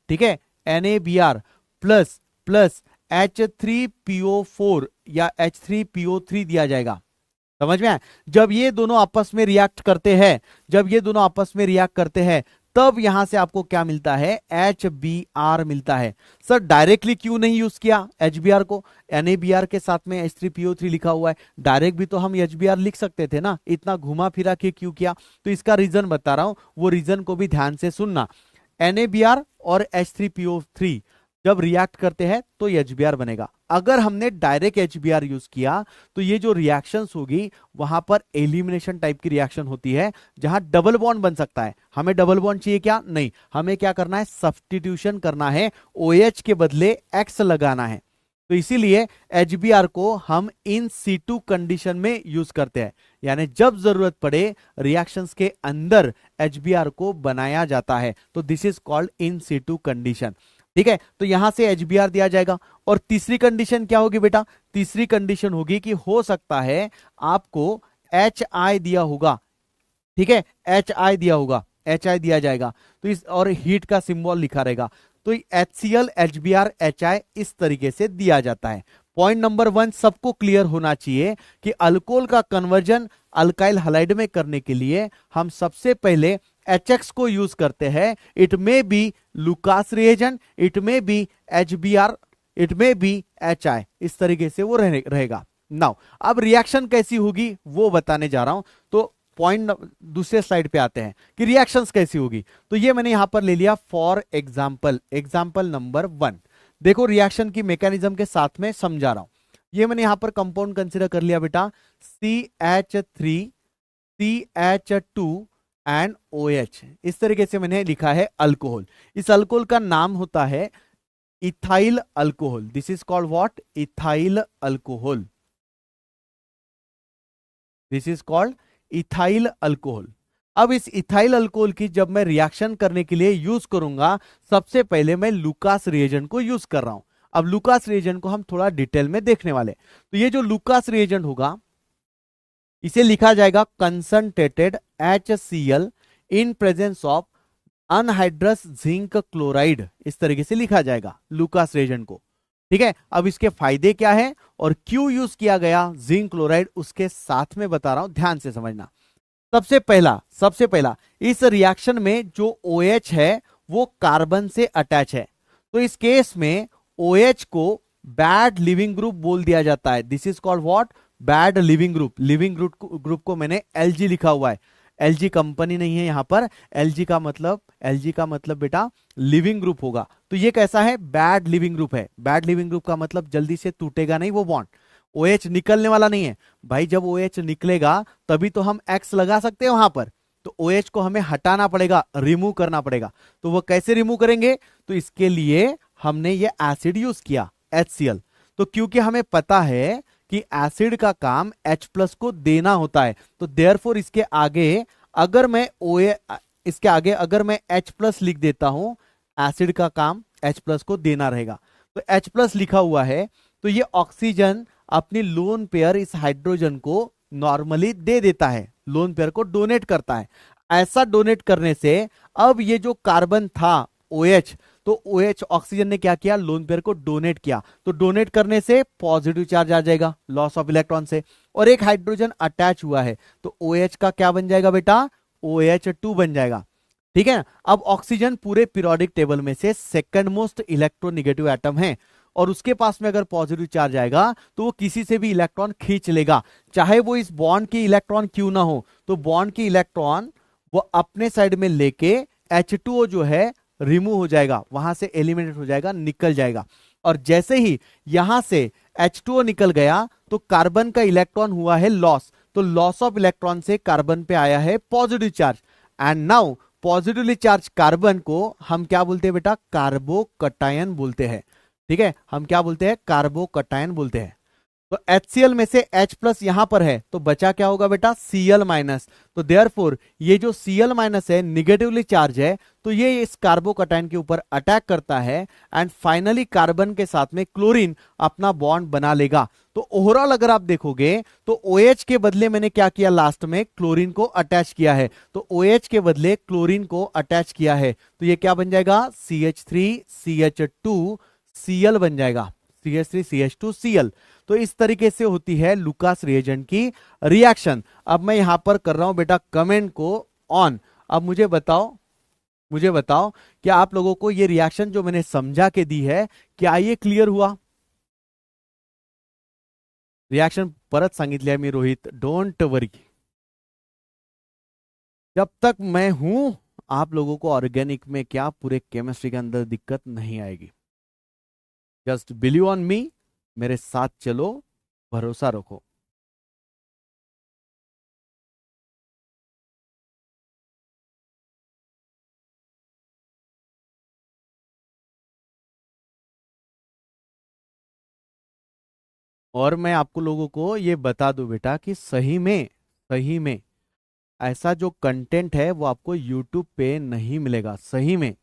ठीक है, NaBr प्लस प्लस H3PO4 या H3PO3 दिया जाएगा। समझ में आया? जब ये दोनों आपस में रिएक्ट करते हैं, जब ये दोनों आपस में रिएक्ट करते हैं, तब यहां से आपको क्या मिलता है, HBr मिलता है। सर डायरेक्टली क्यों नहीं यूज किया HBr को, NaBr के साथ में H3PO3 लिखा हुआ है, डायरेक्ट भी तो हम HBr लिख सकते थे ना, इतना घुमा फिरा के क्यों किया? तो इसका रीजन बता रहा हूं, वो रीजन को भी ध्यान से सुनना। NaBr और H3PO3 जब रिएक्ट करते हैं तो HBr बनेगा। अगर हमने डायरेक्ट HBr यूज किया तो ये जो रिएक्शंस होगी वहां पर एलिमिनेशन टाइप की रिएक्शन होती है, जहां डबल बॉन्ड बन सकता है। हमें डबल बॉन्ड चाहिए क्या? नहीं, हमें क्या करना है, सब्स्टिट्यूशन करना है, OH के बदले X लगाना है। तो इसीलिए HBr को हम इन सीटू कंडीशन में यूज करते हैं, यानी जब जरूरत पड़े रिएक्शंस के अंदर HBr को बनाया जाता है, तो this is called in situ condition. ठीक है, तो यहां से HBr दिया जाएगा। और तीसरी कंडीशन क्या होगी बेटा? तीसरी कंडीशन होगी कि हो सकता है आपको HI दिया होगा, ठीक है, HI दिया होगा, HI दिया जाएगा, तो इस और हीट का सिंबल लिखा रहेगा, तो HCl HBr HI इस तरीके से दिया जाता है। पॉइंट नंबर 1 सबको क्लियर होना चाहिए कि अल्कोहल का कन्वर्जन अल्काइल हैलाइड में करने के लिए हम सबसे पहले HX को यूज करते हैं। It may be Lucas reagent, it may be HBr, it may be HI, इस तरीके से वो रहेगा। नाउ अब रिएक्शन कैसी होगी वो बताने जा रहा हूं, तो पॉइंट दूसरे स्लाइड पे आते हैं कि रिएक्शंस कैसी होगी। तो ये मैंने यहां पर ले लिया फॉर एग्जांपल, एग्जांपल नंबर 1। देखो रिएक्शन की मैकेनिज्म के साथ में समझा रहा हूं। ये मैंने यहां पर कंपाउंड कंसीडर कर लिया बेटा, CH3 CH2 एंड OH, इस तरीके से मैंने लिखा है अल्कोहल। इस अल्कोहल का नाम होता है ethyl alcohol. This is called what? Ethyl alcohol. This is called ethyl alcohol. अब इस इथाइल अल्कोहल की जब मैं रिएक्शन करने के लिए यूज करूंगा, सबसे पहले मैं लुकास रिएजेंट को यूज कर रहा हूं। अब लुकास रिएजेंट को हम थोड़ा डिटेल में देखने वाले। तो ये जो लुकास रिएजेंट होगा, इसे लिखा जाएगा concentrated HCl in presence of anhydrous zinc chloride, इस तरीके से लिखा जाएगा लुकास रिएजेंट को। ठीक है, अब इसके फायदे क्या है और क्यों यूज किया गया जिंक क्लोराइड, उसके साथ में बता रहा हूं, ध्यान से समझना। सबसे पहला इस रिएक्शन में जो OH है वो कार्बन से अटैच है, तो इस केस में OH को बैड लिविंग ग्रुप बोल दिया जाता है। This is called what? Bad leaving group. Leaving group को मैंने LG लिखा हुआ है, LG कंपनी नहीं है यहां पर। LG का मतलब बेटा लिविंग ग्रुप होगा। तो ये कैसा है? बैड लिविंग ग्रुप है। बैड लिविंग ग्रुप का मतलब जल्दी से टूटेगा नहीं वो बॉन्ड, OH निकलने वाला नहीं है भाई। जब OH निकलेगा तभी तो हम X लगा सकते हैं वहां पर, तो OH को हमें हटाना पड़ेगा, रिमूव करना पड़ेगा। तो वो कैसे रिमूव करेंगे? तो इसके लिए हमने ये एसिड यूज किया HCl। तो क्योंकि हमें पता है कि एसिड का काम H+ को देना होता है, तो देयरफॉर इसके आगे अगर मैं H+ लिख देता हूं, एसिड का काम H+ को देना रहेगा। तो H+ लिखा हुआ है, तो ये ऑक्सीजन अपनी लोन पेयर इस हाइड्रोजन को नॉर्मली दे देता है, लोन पेयर को डोनेट करता है। ऐसा डोनेट करने से अब ये जो कार्बन था OH, तो OH ऑक्सीजन ने क्या किया? लोन पेयर को डोनेट किया। तो डोनेट करने से पॉजिटिव चार्ज आ जाएगा लॉस ऑफ इलेक्ट्रॉन से, और एक हाइड्रोजन अटैच हुआ है, तो OH का क्या बन जाएगा बेटा? OH2 बन जाएगा। ठीक है, अब ऑक्सीजन पूरे पीरियोडिक टेबल में से सेकंड मोस्ट इलेक्ट्रोनेगेटिव एटम है, और उसके पास में अगर पॉजिटिव चार्ज आएगा तो वो किसी से भी इलेक्ट्रॉन खींच लेगा, चाहे वो इस बॉन्ड की इलेक्ट्रॉन क्यों ना हो। तो बॉन्ड की इलेक्ट्रॉन वो अपने साइड में लेके H2O जो है रिमूव हो जाएगा, वहां से एलिमिनेट हो जाएगा, निकल जाएगा। और जैसे ही यहां से H2O निकल गया तो कार्बन का इलेक्ट्रॉन हुआ है लॉस, तो लॉस ऑफ इलेक्ट्रॉन से कार्बन पे आया है positive charge. And now positively charge carbon को हम क्या बोलते हैं बेटा? कार्बोकटायन बोलते हैं। ठीक है, हम क्या बोलते हैं? कार्बोकटायन बोलते हैं। तो HCl में से H प्लस यहां पर है तो बचा क्या होगा बेटा, Cl माइनस। तो देयरफॉर ये जो Cl माइनस है निगेटिवली चार्ज है, तो ये इस कार्बोकैटायन के ऊपर अटैक करता है एंड फाइनली कार्बन के साथ में क्लोरीन अपना बॉन्ड बना लेगा। तो ओवरऑल अगर आप देखोगे तो OH के बदले मैंने क्या किया, लास्ट में क्लोरीन को अटैच किया है। तो OH के बदले क्लोरीन को अटैच किया है, तो ये क्या बन जाएगा, CH3CH2 Cl बन जाएगा, CH3CH2Cl। तो इस तरीके से होती है लुकास रिएजेंट की रिएक्शन। अब मैं यहां पर कर रहा हूं बेटा कमेंट को ऑन। अब मुझे बताओ क्या आप लोगों को ये रिएक्शन जो मैंने समझा के दी है, क्या ये क्लियर हुआ? रिएक्शन परत सांगितली मी रोहित, डोंट वरी। जब तक मैं हूं आप लोगों को ऑर्गेनिक में क्या पूरे केमिस्ट्री के अंदर दिक्कत नहीं आएगी। जस्ट बिलीव ऑन मी, मेरे साथ चलो, भरोसा रखो। और मैं आपको लोगों को ये बता दूं बेटा कि सही में ऐसा जो कंटेंट है वो आपको YouTube पे नहीं मिलेगा। सही में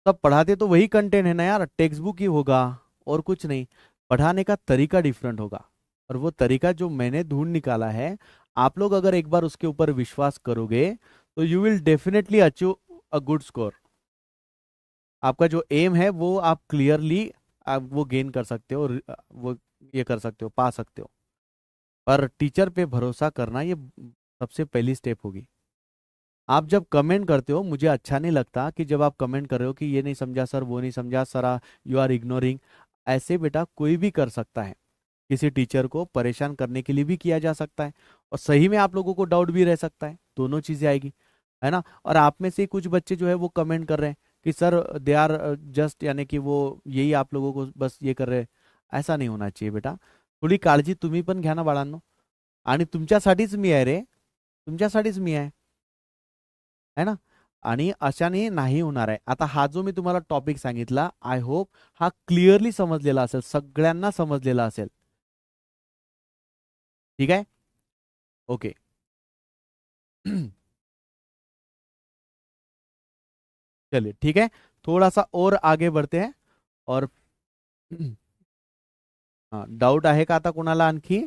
सब पढ़ाते तो वही कंटेंट है ना यार, टेक्स्ट बुक ही होगा और कुछ नहीं। पढ़ाने का तरीका डिफरेंट होगा, और वो तरीका जो मैंने ढूंढ निकाला है, आप लोग अगर एक बार उसके ऊपर विश्वास करोगे तो you will definitely achieve a good score. आपका जो एम है वो आप क्लियरली आप वो गेन कर सकते हो, वो ये कर सकते हो, पा सकते हो। पर टीचर पे भरोसा करना ये सबसे पहली स्टेप होगी। आप जब कमेंट करते हो मुझे अच्छा नहीं लगता कि जब आप कमेंट कर रहे हो कि ये नहीं समझा सर, वो नहीं समझा सर, यू आर इग्नोरिंग। ऐसे बेटा कोई भी कर सकता है, किसी टीचर को परेशान करने के लिए भी किया जा सकता है, और सही में आप लोगों को डाउट भी रह सकता है, दोनों चीजें आएगी, है ना। और आप में से कुछ बच्चे जो है वो कमेंट कर रहे हैं कि सर दे आर जस्ट, यानी कि वो यही आप लोगों को बस ये कर रहे हैं। ऐसा नहीं होना चाहिए बेटा, थोडी काळजी तुम्ही पण घ्या ना बाळांनो, आणि तुमच्यासाठीच मी आहे रे, तुमच्यासाठीच मी आहे, है ना। आणि अशाने नाही होणार आहे। आता हा जो मी तुम्हाला टॉपिक सांगितला, आय होप हा क्लिअरली समजलेला असेल, सगळ्यांना समजलेला असेल, ठीक है, ओके। चलिए ठीक है, थोड़ा सा और आगे बढ़ते हैं। और हाँ, डाउट आहे का आता कोणाला आणखी?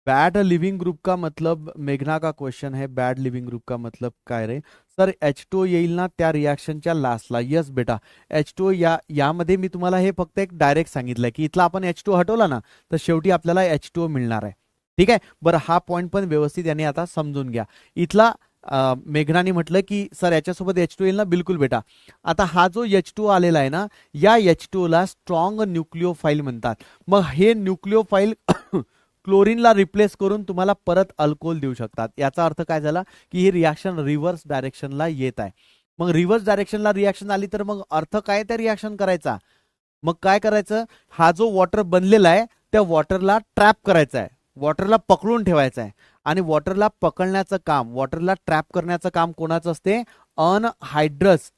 बैड लिविंग ग्रुप का मतलब, मेघना का क्वेश्चन है, बैड लिविंग ग्रुप का मतलब काय रे सर? H2O येईल ना त्या रिॲक्शनच्या लास्टला? यस बेटा, H2O यामध्ये मी तुम्हाला हे फक्त एक डायरेक्ट सांगितलंय की इथला आपण H2O हटवला ना तर शेवटी आपल्याला H2O मिळणार आहे, ठीक आहे। बरं, हा पॉइंट पण व्यवस्थित याने आता समजून घ्या। इथला मेघनाने म्हटलं की सर याच्यासोबत H2O येईल ना, बिलकुल बेटा। आता हा जो H2O आलेला आहे ना, या H2O ला स्ट्रॉंग न्यूक्लिओफाइल म्हणतात। मग हे न्यूक्लिओफाइल क्लोरीनला रिप्लेस करून तुम्हाला परत अल्कोहोल देऊ शकतात। याचा अर्थ काय झाला की ही रिॲक्शन रिव्हर्स डायरेक्शनला येत आहे। मग रिव्हर्स डायरेक्शनला रिॲक्शन आली तर मग अर्थ काय त्या रिॲक्शन करायचा? मग काय करायचं, हा जो वॉटर बनलेला आहे त्या वॉटरला ट्रॅप करायचा आहे, वॉटरला पकडून ठेवायचा आहे। आणि वॉटरला पकडण्याचं काम, वॉटरला ट्रॅप करण्याचं काम कोणाचं असते? अनहायड्रस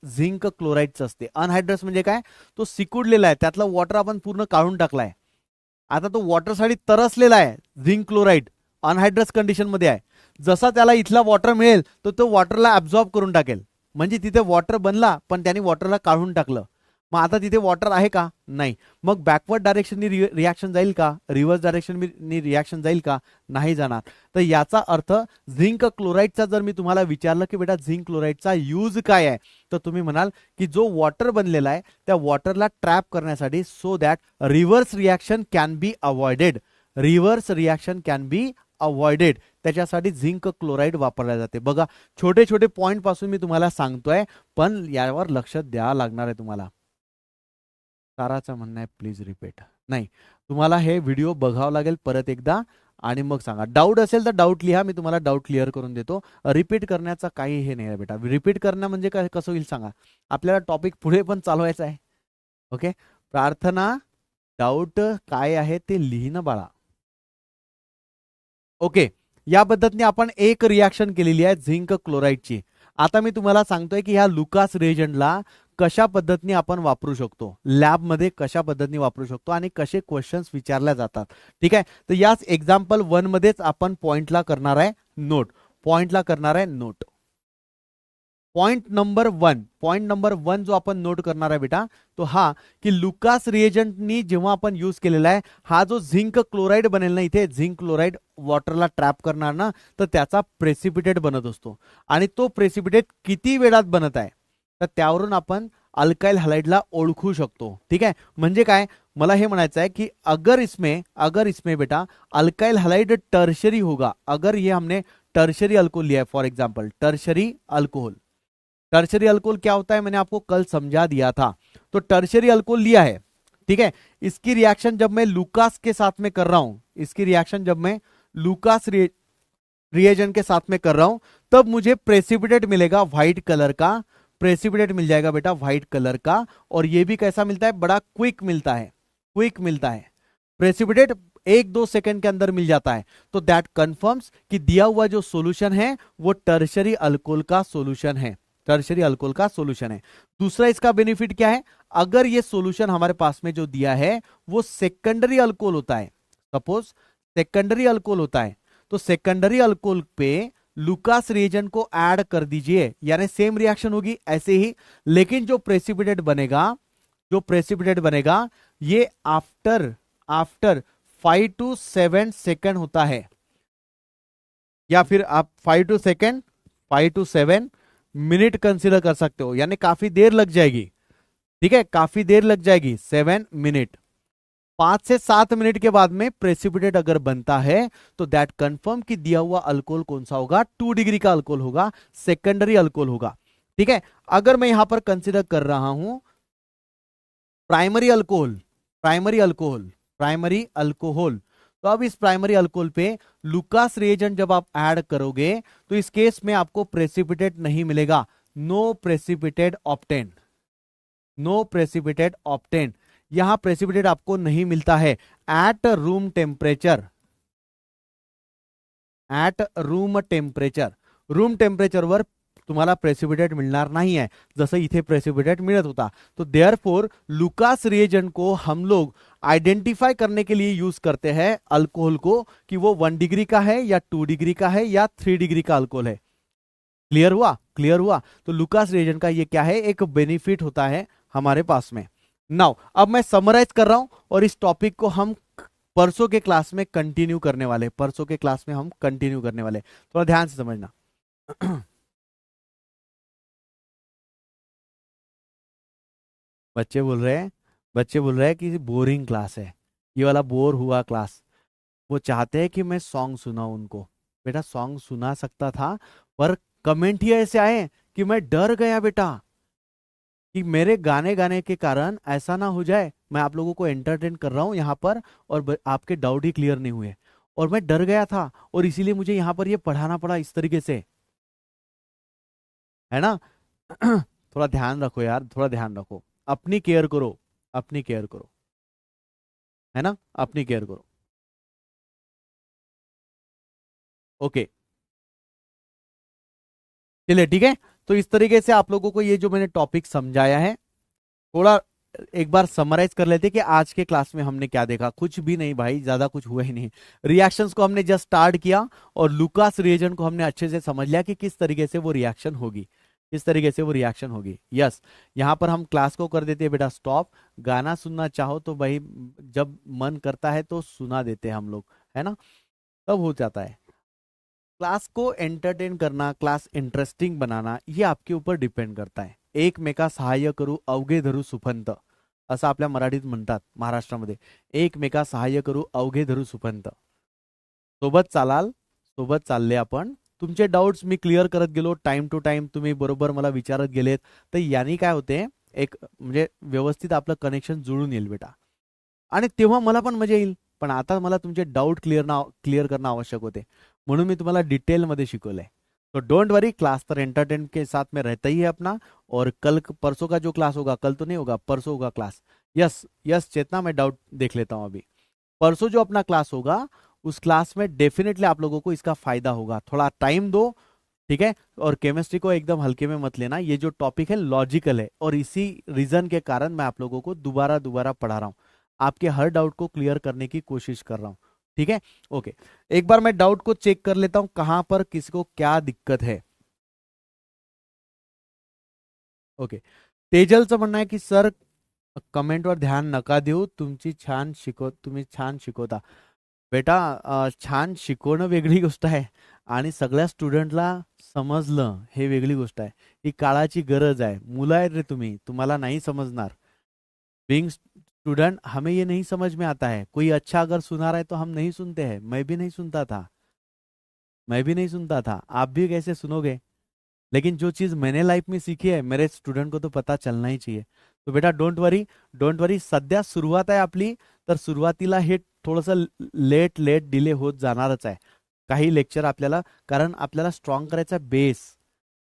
झिंक क्लोराईडचं असते। अनहायड्रस म्हणजे काय, तो सिकुडलेला आहे, त्यातला वॉटर आपण पूर्ण काढून टाकलाय। आता तो वॉटरसाठी तरसलेला आहे, झिंक क्लोराईड अनहायड्रस कंडिशन मध्ये आहे। जसा त्याला इथला वॉटर मिळेल तर तो वॉटरला ऍब्झॉर्ब करून टाकेल, म्हणजे तिथे वॉटर बनला पण त्याने वॉटरला काढून टाकलं। मग आता तिथे वॉटर आहे का? नाही। मग बॅकवर्ड डायरेक्शननी रिॲक्शन जाईल का? रिव्हर्स डायरेक्शननी रिॲक्शन जाईल का? नाही जाणार। तर याचा अर्थ झिंक क्लोराईडचा जर मी तुम्हाला विचारलं की बेटा झिंक क्लोराईडचा यूज काय आहे, तर तुम्ही म्हणाल की जो वॉटर बनलेला आहे त्या वॉटरला ट्रॅप करण्यासाठी, so that reverse reaction can be avoided, reverse reaction can be avoided, त्याच्यासाठी झिंक क्लोराईड वापरला जाते। बघा, छोटे छोटे पॉइंट पासून मी तुम्हाला सांगतोय, पण यावर लक्ष द्यावं लागणार आहे तुम्हाला। साराचं म्हणणं आहे प्लीज रिपीट, नाही तुम्हाला हे व्हिडिओ बघावं लागेल परत एकदा आणि मग सांगा। डाऊट असेल तर डाऊट लिहा, मी तुम्हाला डाऊट क्लिअर करून देतो। रिपीट करण्याचा काही हे नाही आहे बेटा, रिपीट करणं म्हणजे काय, कसं होईल सांगा, आपल्याला टॉपिक पुढे पण चालवायचा आहे, ओके। प्रार्थना, डाऊट काय आहे ते लिहिणं बाळा, ओके। या पद्धतीने आपण एक रिॲक्शन केलेली आहे झिंक क्लोराईडची। आता मी तुम्हाला सांगतोय की ह्या लुकास रिएजंटला कशा पद्धतीने आपण वापरू शकतो, लॅबमध्ये कशा पद्धतीने वापरू शकतो आणि कसे क्वेश्चन्स विचारल्या जातात. ठीक आहे, तर याच एक्झाम्पल 1 मध्येच आपण पॉइंटला करणार आहे नोट. पॉइंटला करणार आहे नोट. पॉइंट नंबर वन जो आपण नोट करणार आहे बेटा, तो हा की लुकास रिएजंटनी जेव्हा आपण यूज केलेला आहे, हा जो झिंक क्लोराईड बनेल ना, इथे झिंक क्लोराईड वॉटरला ट्रॅप करणार ना, तर त्याचा प्रेसिपिटेट बनत असतो. आणि तो प्रेसिपिटेट किती वेळात बनत आहे, तर त्यावरून आपण अल्काइल हलाइडला ओळखू शकतो. ठीक आहे, म्हणजे काय मला हे म्हणायचं आहे कि अगर इसमें बेटा अल्काइल हलाइड टर्शरी होगा, अगर ये हमने टर्शरी अल्कोहल लिया है, for example tertiary alcohol. Tertiary alcohol क्या होता है, मैंने आपको कल समझा दिया था. तो टर्शरी अल्कोहल लिया है, ठीक है, इसकी रिएक्शन जब मैं लुकास के साथ में कर रहा हूं, इसकी रिएक्शन जब मैं लुकास रिएजेंट के साथ में कर रहा हूं, तब मुझे प्रेसिपिटेट मिलेगा व्हाइट कलर का. प्रेसिपिटेट मिल जाएगा बेटा व्हाइट कलर का. और ये भी कैसा मिलता है, बड़ा क्विक मिलता है, क्विक मिलता है. प्रेसिपिटेट 1-2 सेकंड के अंदर मिल जाता है. तो दैट कंफर्म्स कि दिया हुआ जो सॉल्यूशन है वो टर्शरी अल्कोहल का सॉल्यूशन है, टर्शरी अल्कोहल का सॉल्यूशन है. दूसरा इसका बेनिफिट क्या है, अगर ये सॉल्यूशन हमारे पास में जो दिया है वो सेकेंडरी अल्कोहल होता है, सपोज सेकेंडरी अल्कोहल होता है, तो सेकेंडरी अल्कोहल पे लुकास रिएजेंट को ऐड कर दीजिए, यानी सेम रिएक्शन होगी ऐसे ही. लेकिन जो प्रेसिपिटेट बनेगा, जो प्रेसिपिटेट बनेगा ये आफ्टर 5 to 7 सेकंड होता है, या फिर आप 5 to 7 मिनट कंसीडर कर सकते हो, यानी काफी देर लग जाएगी. ठीक है, काफी देर लग जाएगी, 7 मिनट. 5 से 7 मिनट के बाद में प्रेसिपिटेट अगर बनता है तो दैट कंफर्म कि दिया हुआ अल्कोहल कौन सा होगा, 2 डिग्री का अल्कोहल होगा, सेकेंडरी अल्कोहल होगा. ठीक है, अगर मैं यहां पर कंसीडर कर रहा हूं प्राइमरी अल्कोहल, तो अब इस प्राइमरी अल्कोहल पे लुकास रिएजेंट जब आप ऐड करोगे तो इस केस में आपको प्रेसिपिटेट नहीं मिलेगा. No precipitate obtained, no precipitate obtained. यहां प्रेसिपिटेट आपको नहीं मिलता है. एट रूम टेम्परेचर, रूम टेम्परेचरवर तुम्हाला प्रेसिपिटेट मिळणार नाही आहे, जसं इथे प्रेसिपिटेट मिळत होता. तो देयरफॉर लुकास रिएजेंट को हम लोग आइडेंटिफाई करने के लिए यूज करते हैं अल्कोहल को कि वो 1 डिग्री का है या 2 डिग्री का है या 3 डिग्री का अल्कोहल है. क्लियर हुआ, क्लियर हुआ. तो लुकास रिएजेंट का ये क्या है, एक बेनिफिट होता है हमारे पास में. नाउ अब मैं समराइज कर रहा हूं और इस टॉपिक को हम परसों के क्लास में कंटिन्यू करने वाले, थोड़ा ध्यान से समझना. बच्चे बोल रहे हैं कि बोरिंग क्लास है, ये वाला बोर हुआ क्लास. वो चाहते हैं कि मैं सॉन्ग सुनाऊं उनको. बेटा सॉन्ग सुना सकता था, पर कमेंट ही ऐसे आए कि मैं डर गया बेटा, कि मेरे गाने के कारण ऐसा ना हो जाए मैं आप लोगों को एंटरटेन कर रहा हूं यहां पर और आपके डाउट ही क्लियर नहीं हुए, और मैं डर गया था और इसीलिए मुझे यहां पर ये पढ़ाना पड़ा इस तरीके से, है ना. थोड़ा ध्यान रखो यार, थोड़ा ध्यान रखो, अपनी केयर करो, है ना, अपनी केयर करो. ओके चलिए ठीक है. तो इस तरीके से आप लोगों को ये जो मैंने टॉपिक समझाया है, थोड़ा एक बार समराइज कर लेते कि आज के क्लास में हमने क्या देखा. कुछ भी नहीं भाई, ज्यादा कुछ हुआ ही नहीं. रिएक्शंस को हमने जस्ट स्टार्ट किया और लुकास रिएजेंट को हमने अच्छे से समझ लिया कि किस तरीके से वो रिएक्शन होगी, यस. यहां पर हम क्लास को कर देते हैं बेटा स्टॉप. गाना सुनना चाहो तो भाई जब मन करता है तो सुना देते हैं हम लोग, है ना, तब हो जाता है. क्लास को एंटरटेन करना, क्लास इंटरेस्टिंग बनाना, ये आपके ऊपर डिपेंड करता है. एकमेका सहाय्य करू अवघे धरू सुपंत, असं आपल्या मराठीत म्हणतात महाराष्ट्रामध्ये. एकमेका सहाय्य करू अवघे धरू सुपंत. सोबत चालाल, सोबत चालले आपण. तुमचे डाउट्स मी क्लिअर करत गेलो टाइम टू टाइम, तुम्ही बरोबर मला विचारत गेलेत, तर यांनी काय होते, एक म्हणजे व्यवस्थित आपलं कनेक्शन जुळून येईल बेटा, आणि तेव्हा मला पण मजा येईल. पण आता मला तुमचे डाउट क्लिअर करणं आवश्यक होते, म्हणून मी तुम्हाला डिटेल मध्ये शिकवलंय. तो डोंट वरी, क्लास पर एंटरटेन के साथ में रहता ही है अपना. और कल परसों का जो क्लास होगा, कल तो नहीं होगा, परसों होगा क्लास. यस चेतना, मैं डाउट देख लेता हूं अभी. परसों जो अपना क्लास होगा उस क्लास में डेफिनेटली आप लोगों को इसका फायदा होगा. थोड़ा टाइम दो, ठीक है। और केमिस्ट्री को एकदम हल्के में मत लेना, ये जो टॉपिक है लॉजिकल है, और इसी रीजन के कारण मैं आप लोगों को दोबारा दोबारा पढ़ा रहा हूँ, आपके हर डाउट को क्लियर करने की कोशिश कर रहा हूँ। ठीक है, ओके। एक बार मैं डाउट को चेक कर लेता हूं कहां पर किसको क्या दिक्कत है। ओके, तेजलचं म्हणणं आहे की सर कमेंटवर ध्यान नका देऊ, तुम्ही छान शिकवता बेटा। छान शिकवणं वेगळी गोष्ट आहे आणि सगळ्या स्टुडंटला समजलं हे वेगळी गोष्ट आहे। ही काळाची गरज आहे, मुलं आहेत रे तुम्ही, तुम्हाला नहीं समझणार। बीइंग स्टूडेंट हमें ये नहीं समझ में आता है, कोई अच्छा अगर सुना रहा है तो हम नहीं सुनते हैं, मैं भी नहीं सुनता था, मैं भी नहीं सुनता था, आप भी कैसे सुनोगे। लेकिन जो चीज मैंने लाइफ में सीखी है मेरे स्टुडंट को तो पता चलना ही चाहिए। तो बेटा डोंट वरी, डोंट वरी, सध्या सुरुवात आहे आपली, तर सुरुवातीला हे थोडंसं लेट लेट डिले होत जाणारच आहे काही लेक्चर आपल्याला, कारण आपल्याला स्ट्रॉंग करायचा बेस।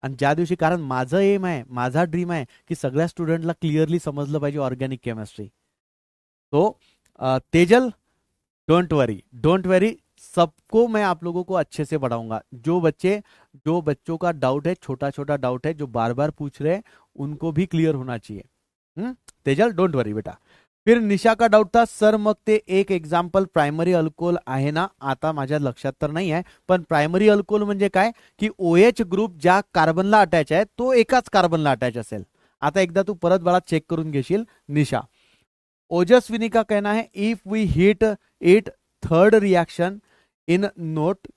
आणि ज्या दिवशी, कारण माझं एम आहे, माझा ड्रीम आहे की सगळ्या स्टुडंटला क्लिअरली समजलं पाहिजे ऑर्गॅनिक केमिस्ट्री। तो Tejal don't worry, don't worry, सबको मैं आप लोगों को अच्छे से पढ़ाऊंगा। जो बच्चों का डाउट है, छोटा छोटा डाउट है, जो बार बार पूछ रहे हैं, उनको भी क्लियर होना चाहिए। तेजल डोंट वरी बेटा। फिर निशा का डाउट था सर मग ते एक एक्झाम्पल प्रायमरी अल्कोहोल आहे ना, आता माझ्या लक्षात तर नाही आहे, पण प्रायमरी अल्कोहोल म्हणजे काय की OH ग्रुप ज्या कार्बनला अटॅच आहे तो एकाच कार्बनला अटॅच असेल। आता एकदा तू परत बाळा चेक करून घेशील निशा। ओजस्विनी का कहना है if we heat it third reaction in note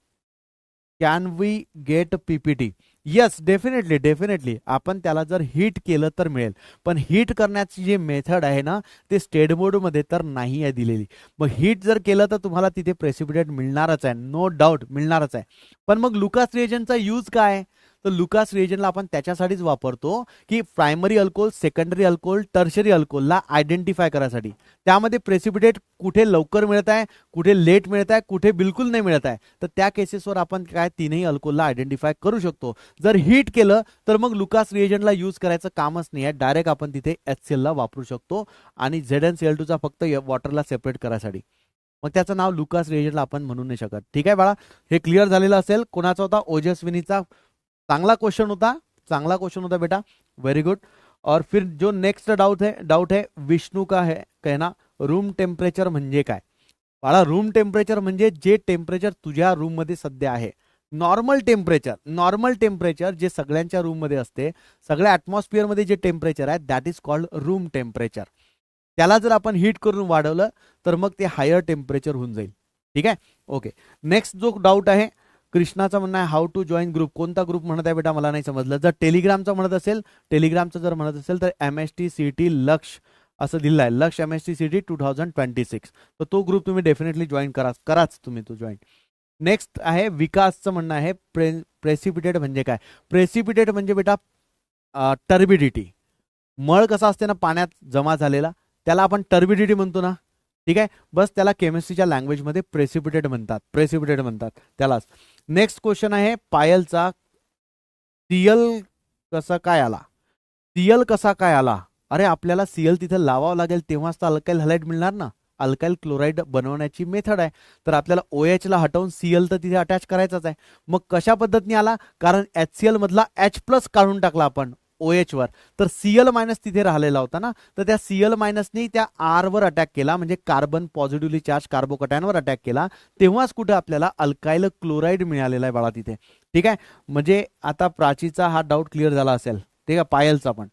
can we get PPT। Yes definitely definitely, आपण त्याला जर हीट केलं तर मिळेल, पण हीट करण्याची जी मेथड आहे ना ते स्टेड मोड मध्ये तर नाही आहे दिलेली। मग हीट जर केलं तर तुम्हाला तिथे प्रेसिपिटेट मिळणारच आहे, नो डाऊट मिळणारच आहे। पण मग लुकास रिएजंटचा यूज काय, तर लुकास रिएजंटला आपण त्याच्यासाठीच वापरतो की primary alcohol, secondary alcohol, tertiary अल्कोहोलला आयडेंटिफाय करायसाठी। त्यामध्ये प्रेसिपिटेट कुठे लवकर मिळत आहे, कुठे लेट मिळत आहे, कुठे बिलकुल नाही मिळत आहे, तर त्या केसेसवर आपण काय तीनही अल्कोहोलला आयडेंटिफाय करू शकतो। जर हीट केलं तर मग लुकास रिएजंटला यूज करायचं कामच नाही आहे, डायरेक्ट आपण तिथे HCl ला वापरू शकतो आणि ZnCl2 चा फक्त वॉटरला सेपरेट करायसाठी, मग त्याचं नाव लुकास रिएजंटला आपण म्हणू नाही शकत। ठीक आहे बाळा, हे क्लिअर झालेलं असेल। कोणाचा होता, ओजस्विनीचा, चांगला क्वेश्चन होता, चांगला क्वेश्चन होता बेटा, वेरी गुड। और फिर जो नेक्स्ट डाउट है विष्णु का है कहना रूम टेम्परेचर म्हणजे काय। बाळा रूम टेम्परेचर म्हणजे जे टेम्परेचर तुझ्या रूम मध्ये सध्या आहे, नॉर्मल टेम्परेचर जे सगळ्यांच्या रूम मध्ये असते, सगळ्या ऍटमॉस्फिअर मध्ये जे टेम्परेचर आहे that is called room temperature. त्याला जर आपण हीट करून वाढवलं तर मग ते हायर टेम्परेचर होऊन जाईल। ठीक आहे, ओके। नेक्स्ट जो डाउट आहे कृष्णाचा म्हणणं आहे हाऊ टू जॉईन ग्रुप, कोणता ग्रुप म्हणत आहे बेटा मला नाही समजलं। जर टेलिग्रामचा म्हणत असेल, टेलिग्रामचं जर म्हणत असेल तर MSTCT लक्ष असं दिलं आहे, लक्ष MSTCT 2026, तर तो ग्रुप तुम्ही डेफिनेटली जॉईन कराच तुम्ही तो जॉईन। नेक्स्ट आहे विकासचं म्हणणं आहे प्रेसिपिटेट म्हणजे काय। प्रेसिपिटेट म्हणजे बेटा टर्बिडिटी, मळ कसा असते ना पाण्यात जमा झालेला, त्याला आपण टर्बिडिटी म्हणतो ना। ठीक आहे, बस त्याला केमिस्ट्रीच्या लँग्वेजमध्ये प्रेसिपिटेट म्हणतात त्यालाच। नेक्स्ट क्वेश्चन आहे पायलचा, Cl कसा काय आला, अरे आपल्याला Cl तिथे लावावं लागेल तेव्हाच तर अल्काइल हॅलाइड मिळणार ना, अल्काइल क्लोराइड बनवण्याची मेथड आहे, तर आपल्याला OH ला हटवून Cl तर तिथे अटॅच करायचाच आहे। मग कशा पद्धतीने आला, कारण HCl मधला H+ काढून टाकला आपण OH वर, तर Cl- तिथे राहिलेला होता ना, तर त्या Cl- त्या R वर अटॅक केला, म्हणजे कार्बन पॉझिटिव्हली चार्ज कार्बोकॅटायनवर अटॅक केला, तेव्हाच कुठे आपल्याला अल्काइल क्लोराइड मिळालेला आहे बाळा तिथे। ठीक आहे, म्हणजे आता प्राचीचा हा डाऊट क्लिअर झाला असेल। ठीक आहे, पायलचा पण।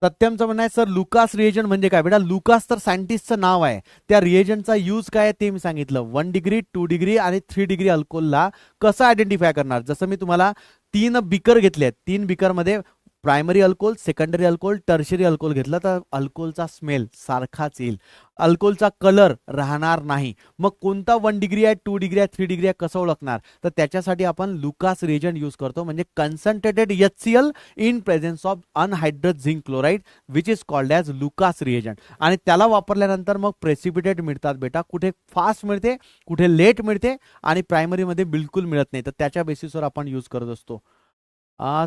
सत्यमचं म्हणणं आहे सर लुकास रिएजंट म्हणजे काय बेटा, लुकास तर सायंटिस्टचं नाव आहे, त्या रिएजंटचा यूज काय आहे ते मी सांगितलं। 1 डिग्री 2 डिग्री आणि 3 डिग्री अल्कोहोलला कसं आयडेंटिफाय करणार, जसं मी तुम्हाला 3 बिकर घेतले आहेत, 3 बिकरमध्ये primary alcohol, secondary alcohol, tertiary alcohol घेतलं तर अल्कोहोलचा स्मेल सारखाच येईल, अल्कोहोलचा कलर राहणार नाही। मग कोणता 1 डिग्री आहे, 2 डिग्री आहे, 3 डिग्री आहे कसं ओळखणार, तर त्याच्यासाठी आपण लुकास रिएजंट यूज करतो, म्हणजे concentrated HCl in presence of anhydrous zinc chloride which is called as Lucas reagent. आणि त्याला वापरल्यानंतर मग प्रेसिपिटेट मिळतात बेटा, कुठे फास्ट मिळते, कुठे लेट मिळते, आणि प्रायमरीमध्ये बिलकुल मिळत नाही, तर त्याच्या बेसिसवर आपण यूज करत असतो।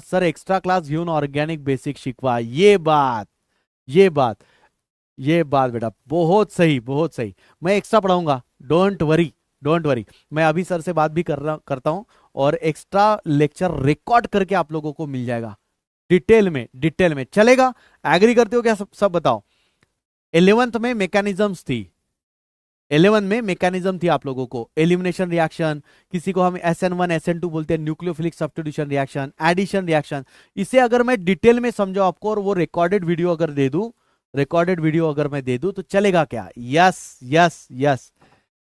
सर एक्स्ट्रा क्लास घेऊन ऑर्गेनिक बेसिक शिकवा, ये बात बेटा, बहुत सही, मैं एक्स्ट्रा पढ़ाऊंगा, डोंट वरी, डोंट वरी, मैं अभी सर से बात भी करता हूं और एक्स्ट्रा लेक्चर रिकॉर्ड करके आप लोगों को मिल जाएगा डिटेल में चलेगा। एग्री करते हो क्या? सब बताओ। 11th में मैकेनिज्म्स थी, 11 में मैकेनिज्म थी आप लोगों को, एलिमिनेशन रिएक्शन, किसी को हम SN1 SN2 बोलते हैं, nucleophilic substitution reaction, addition reaction. इसे अगर मैं डिटेल में समझाऊं आपको और वो रिकॉर्डेड वीडियो अगर दे दूं, रिकॉर्डेड वीडियो अगर मैं दे दूं तो चलेगा क्या? यस यस यस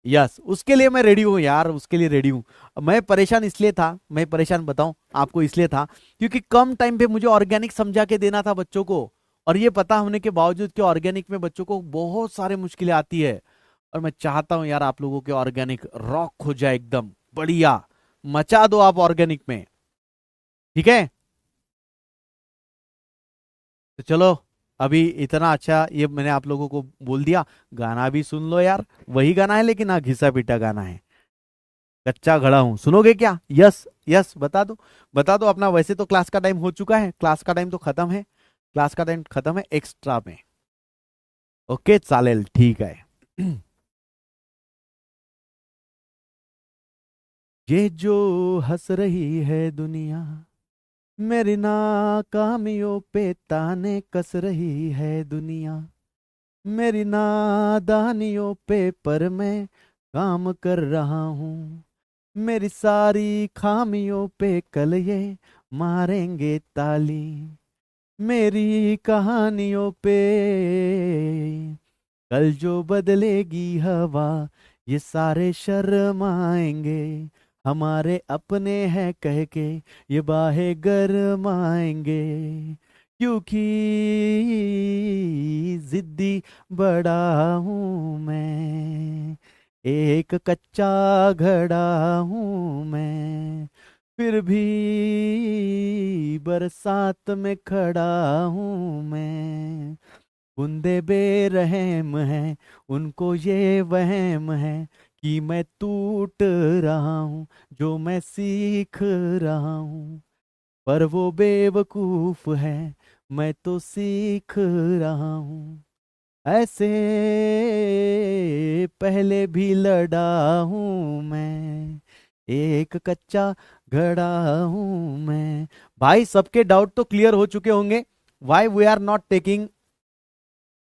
यस, उसके लिए मैं रेडी हूं यार, उसके लिए रेडी हूं। मैं परेशान इसलिए था, मैं परेशान बताऊं आपको इसलिए था क्योंकि कम टाइम पे मुझे ऑर्गेनिक समझा के देना था बच्चों को, और ये पता होने के बावजूद कि ऑर्गेनिक में बच्चों को बहुत सारे मुश्किलें आती है, और मैं चाहता हूं यार आप लोगों के ऑर्गेनिक रॉक हो जाए, एकदम बढ़िया मचा दो आप ऑर्गेनिक में। ठीक है, तो चलो, अभी इतना अच्छा ये मैंने आप लोगों को बोल दिया, गाना भी सुन लो यार, वही गाना है लेकिन हाँ घिसा पीटा गाना है, कच्चा घड़ा हूं, सुनोगे क्या? यस यस, बता दो, बता दो अपना। वैसे तो क्लास का टाइम हो चुका है, क्लास का टाइम तो खत्म है, क्लास का टाइम खत्म है एक्स्ट्रा में। ओके चालेल, ठीक है। ये जो हंस रही है दुनिया, मेरी नाकामियों पे ताने कस रही है दुनिया, मेरी नादानियों पे पर मैं काम कर रहा हूँ, मेरी सारी खामियों पे कल ये मारेंगे ताली, मेरी कहानियों पे कल जो बदलेगी हवा, ये सारे शर्माएंगे, हमारे अपने हैं कह के ये बाहें गरमाएंगे, क्योंकि जिद्दी बड़ा हूं मैं, एक कच्चा घड़ा हूं मैं, फिर भी बरसात में खड़ा हूं मैं, बूंदे बेरहम हैं, उनको ये वहम है कि मैं टूट रहा हूँ, जो मैं सीख रहा हूँ, पर वो बेवकूफ है, मैं तो सीख रहा हूँ, ऐसे पहले भी लड़ा हूँ मैं, एक कच्चा घड़ा हूँ मैं। भाई सबके डाउट तो क्लियर हो चुके होंगे, why we are not taking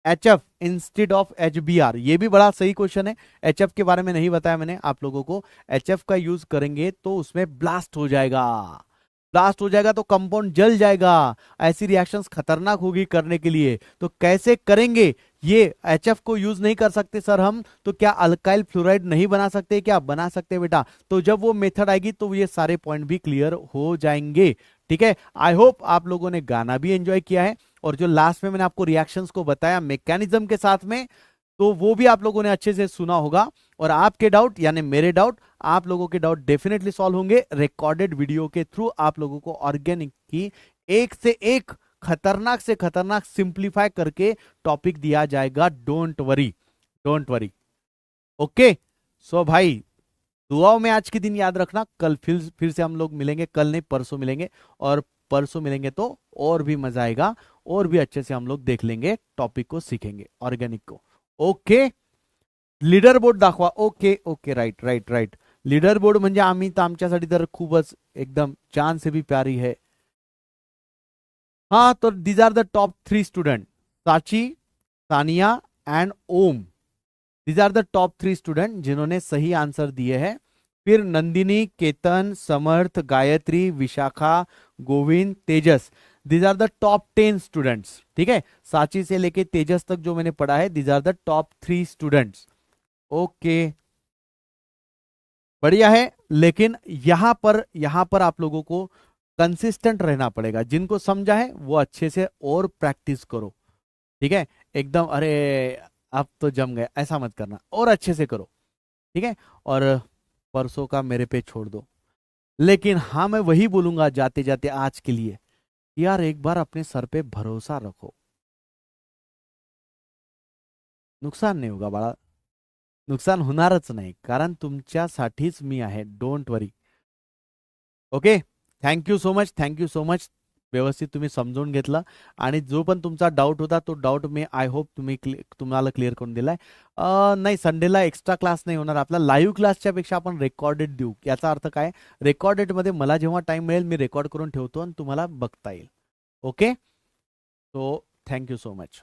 HF instead of HBr? ये भी बड़ा सही क्वेश्चन है, HF के बारे में नहीं बताया मैंने आप लोगों को। HF का यूज करेंगे तो उसमें ब्लास्ट हो जाएगा, ब्लास्ट हो जाएगा तो कंपाउंड जल जाएगा, ऐसी रिएक्शंस खतरनाक होगी करने के लिए, तो कैसे करेंगे ये? HF को यूज नहीं कर सकते सर हम, तो क्या अल्काइल फ्लोराइड नहीं बना सकते? क्या बना सकते बेटा, तो जब वो मेथड आएगी तो ये सारे पॉइंट भी क्लियर हो जाएंगे। ठीक है, आई होप आप लोगों ने गाना भी एंजॉय किया है, और जो लास्ट में मैंने आपको रिएक्शंस को बताया मैकेनिज्म के साथ में, तो वो भी आप लोगों ने अच्छे से सुना होगा, और आपके डाउट यानी मेरे डाउट, आप लोगों के डाउट डेफिनेटली सॉल्व होंगे रिकॉर्डेड वीडियो के थ्रू। आप लोगों को ऑर्गेनिक की एक से एक खतरनाक से खतरनाक सिंप्लीफाई करके टॉपिक दिया जाएगा, don't worry, don't worry. Okay, so भाई दुआओं में आज के दिन याद रखना, कल फिर से हम लोग मिलेंगे, कल नहीं परसों मिलेंगे, और परसों मिलेंगे तो और भी मजा आएगा, और भी अच्छे से हम लोग देख लेंगे, टॉपिक को सीखेंगे ऑर्गेनिक को। ओके, लीडर बोर्ड दाखवा। Okay okay, right right right, leader board म्हणजे आम्ही तर आमच्यासाठी तर खूपच एकदम जान से भी प्यारी है। हाँ, तो these are the top 3 student, Sachi, Saniya and Om, these are the top 3 student जिन्होंने सही आंसर दिए हैं। फिर Nandini, Ketan, Samarth, Gayatri, Vishakha, Govind, Tejas, these are the top 10 students. ठीक है, साची से लेके तेजस तक जो मैंने पढ़ा है, these are the top 3 students. Okay, बढ़िया है, लेकिन यहां पर आप लोगों को कंसिस्टेंट रहना पड़ेगा, जिनको समझा है वो अच्छे से और प्रैक्टिस करो। ठीक है, एकदम अरे अब तो जम गए ऐसा मत करना, और अच्छे से करो। ठीक है, और परसों का मेरे पे छोड़ दो, लेकिन हाँ मैं वही बोलूंगा जाते जाते आज के लिए, यार एक बार अपने सर पे भरोसा रखो, नुकसान नाही होगा बाळा, नुकसान होणारच नाही, कारण तुमच्यासाठीच मी आहे, don't worry. Okay, thank you so much, thank you so much, व्यवस्थित तुम्ही समजून घेतलं आणि जो पण तुमचा डाऊट होता तो डाऊट मी आय होप तुम्हाला क्लिअर करून दिलाय. नाही, संडेला एक्स्ट्रा क्लास नाही होणार आपला, लाईव्ह क्लासच्या पेक्षा आपण रेकॉर्डेड देऊ. याचा अर्थ काय, रेकॉर्डेडमध्ये मला जेव्हा टाइम मिळेल मी रेकॉर्ड करून ठेवतो आणि तुम्हाला बघता येईल. Okay, so thank you so much.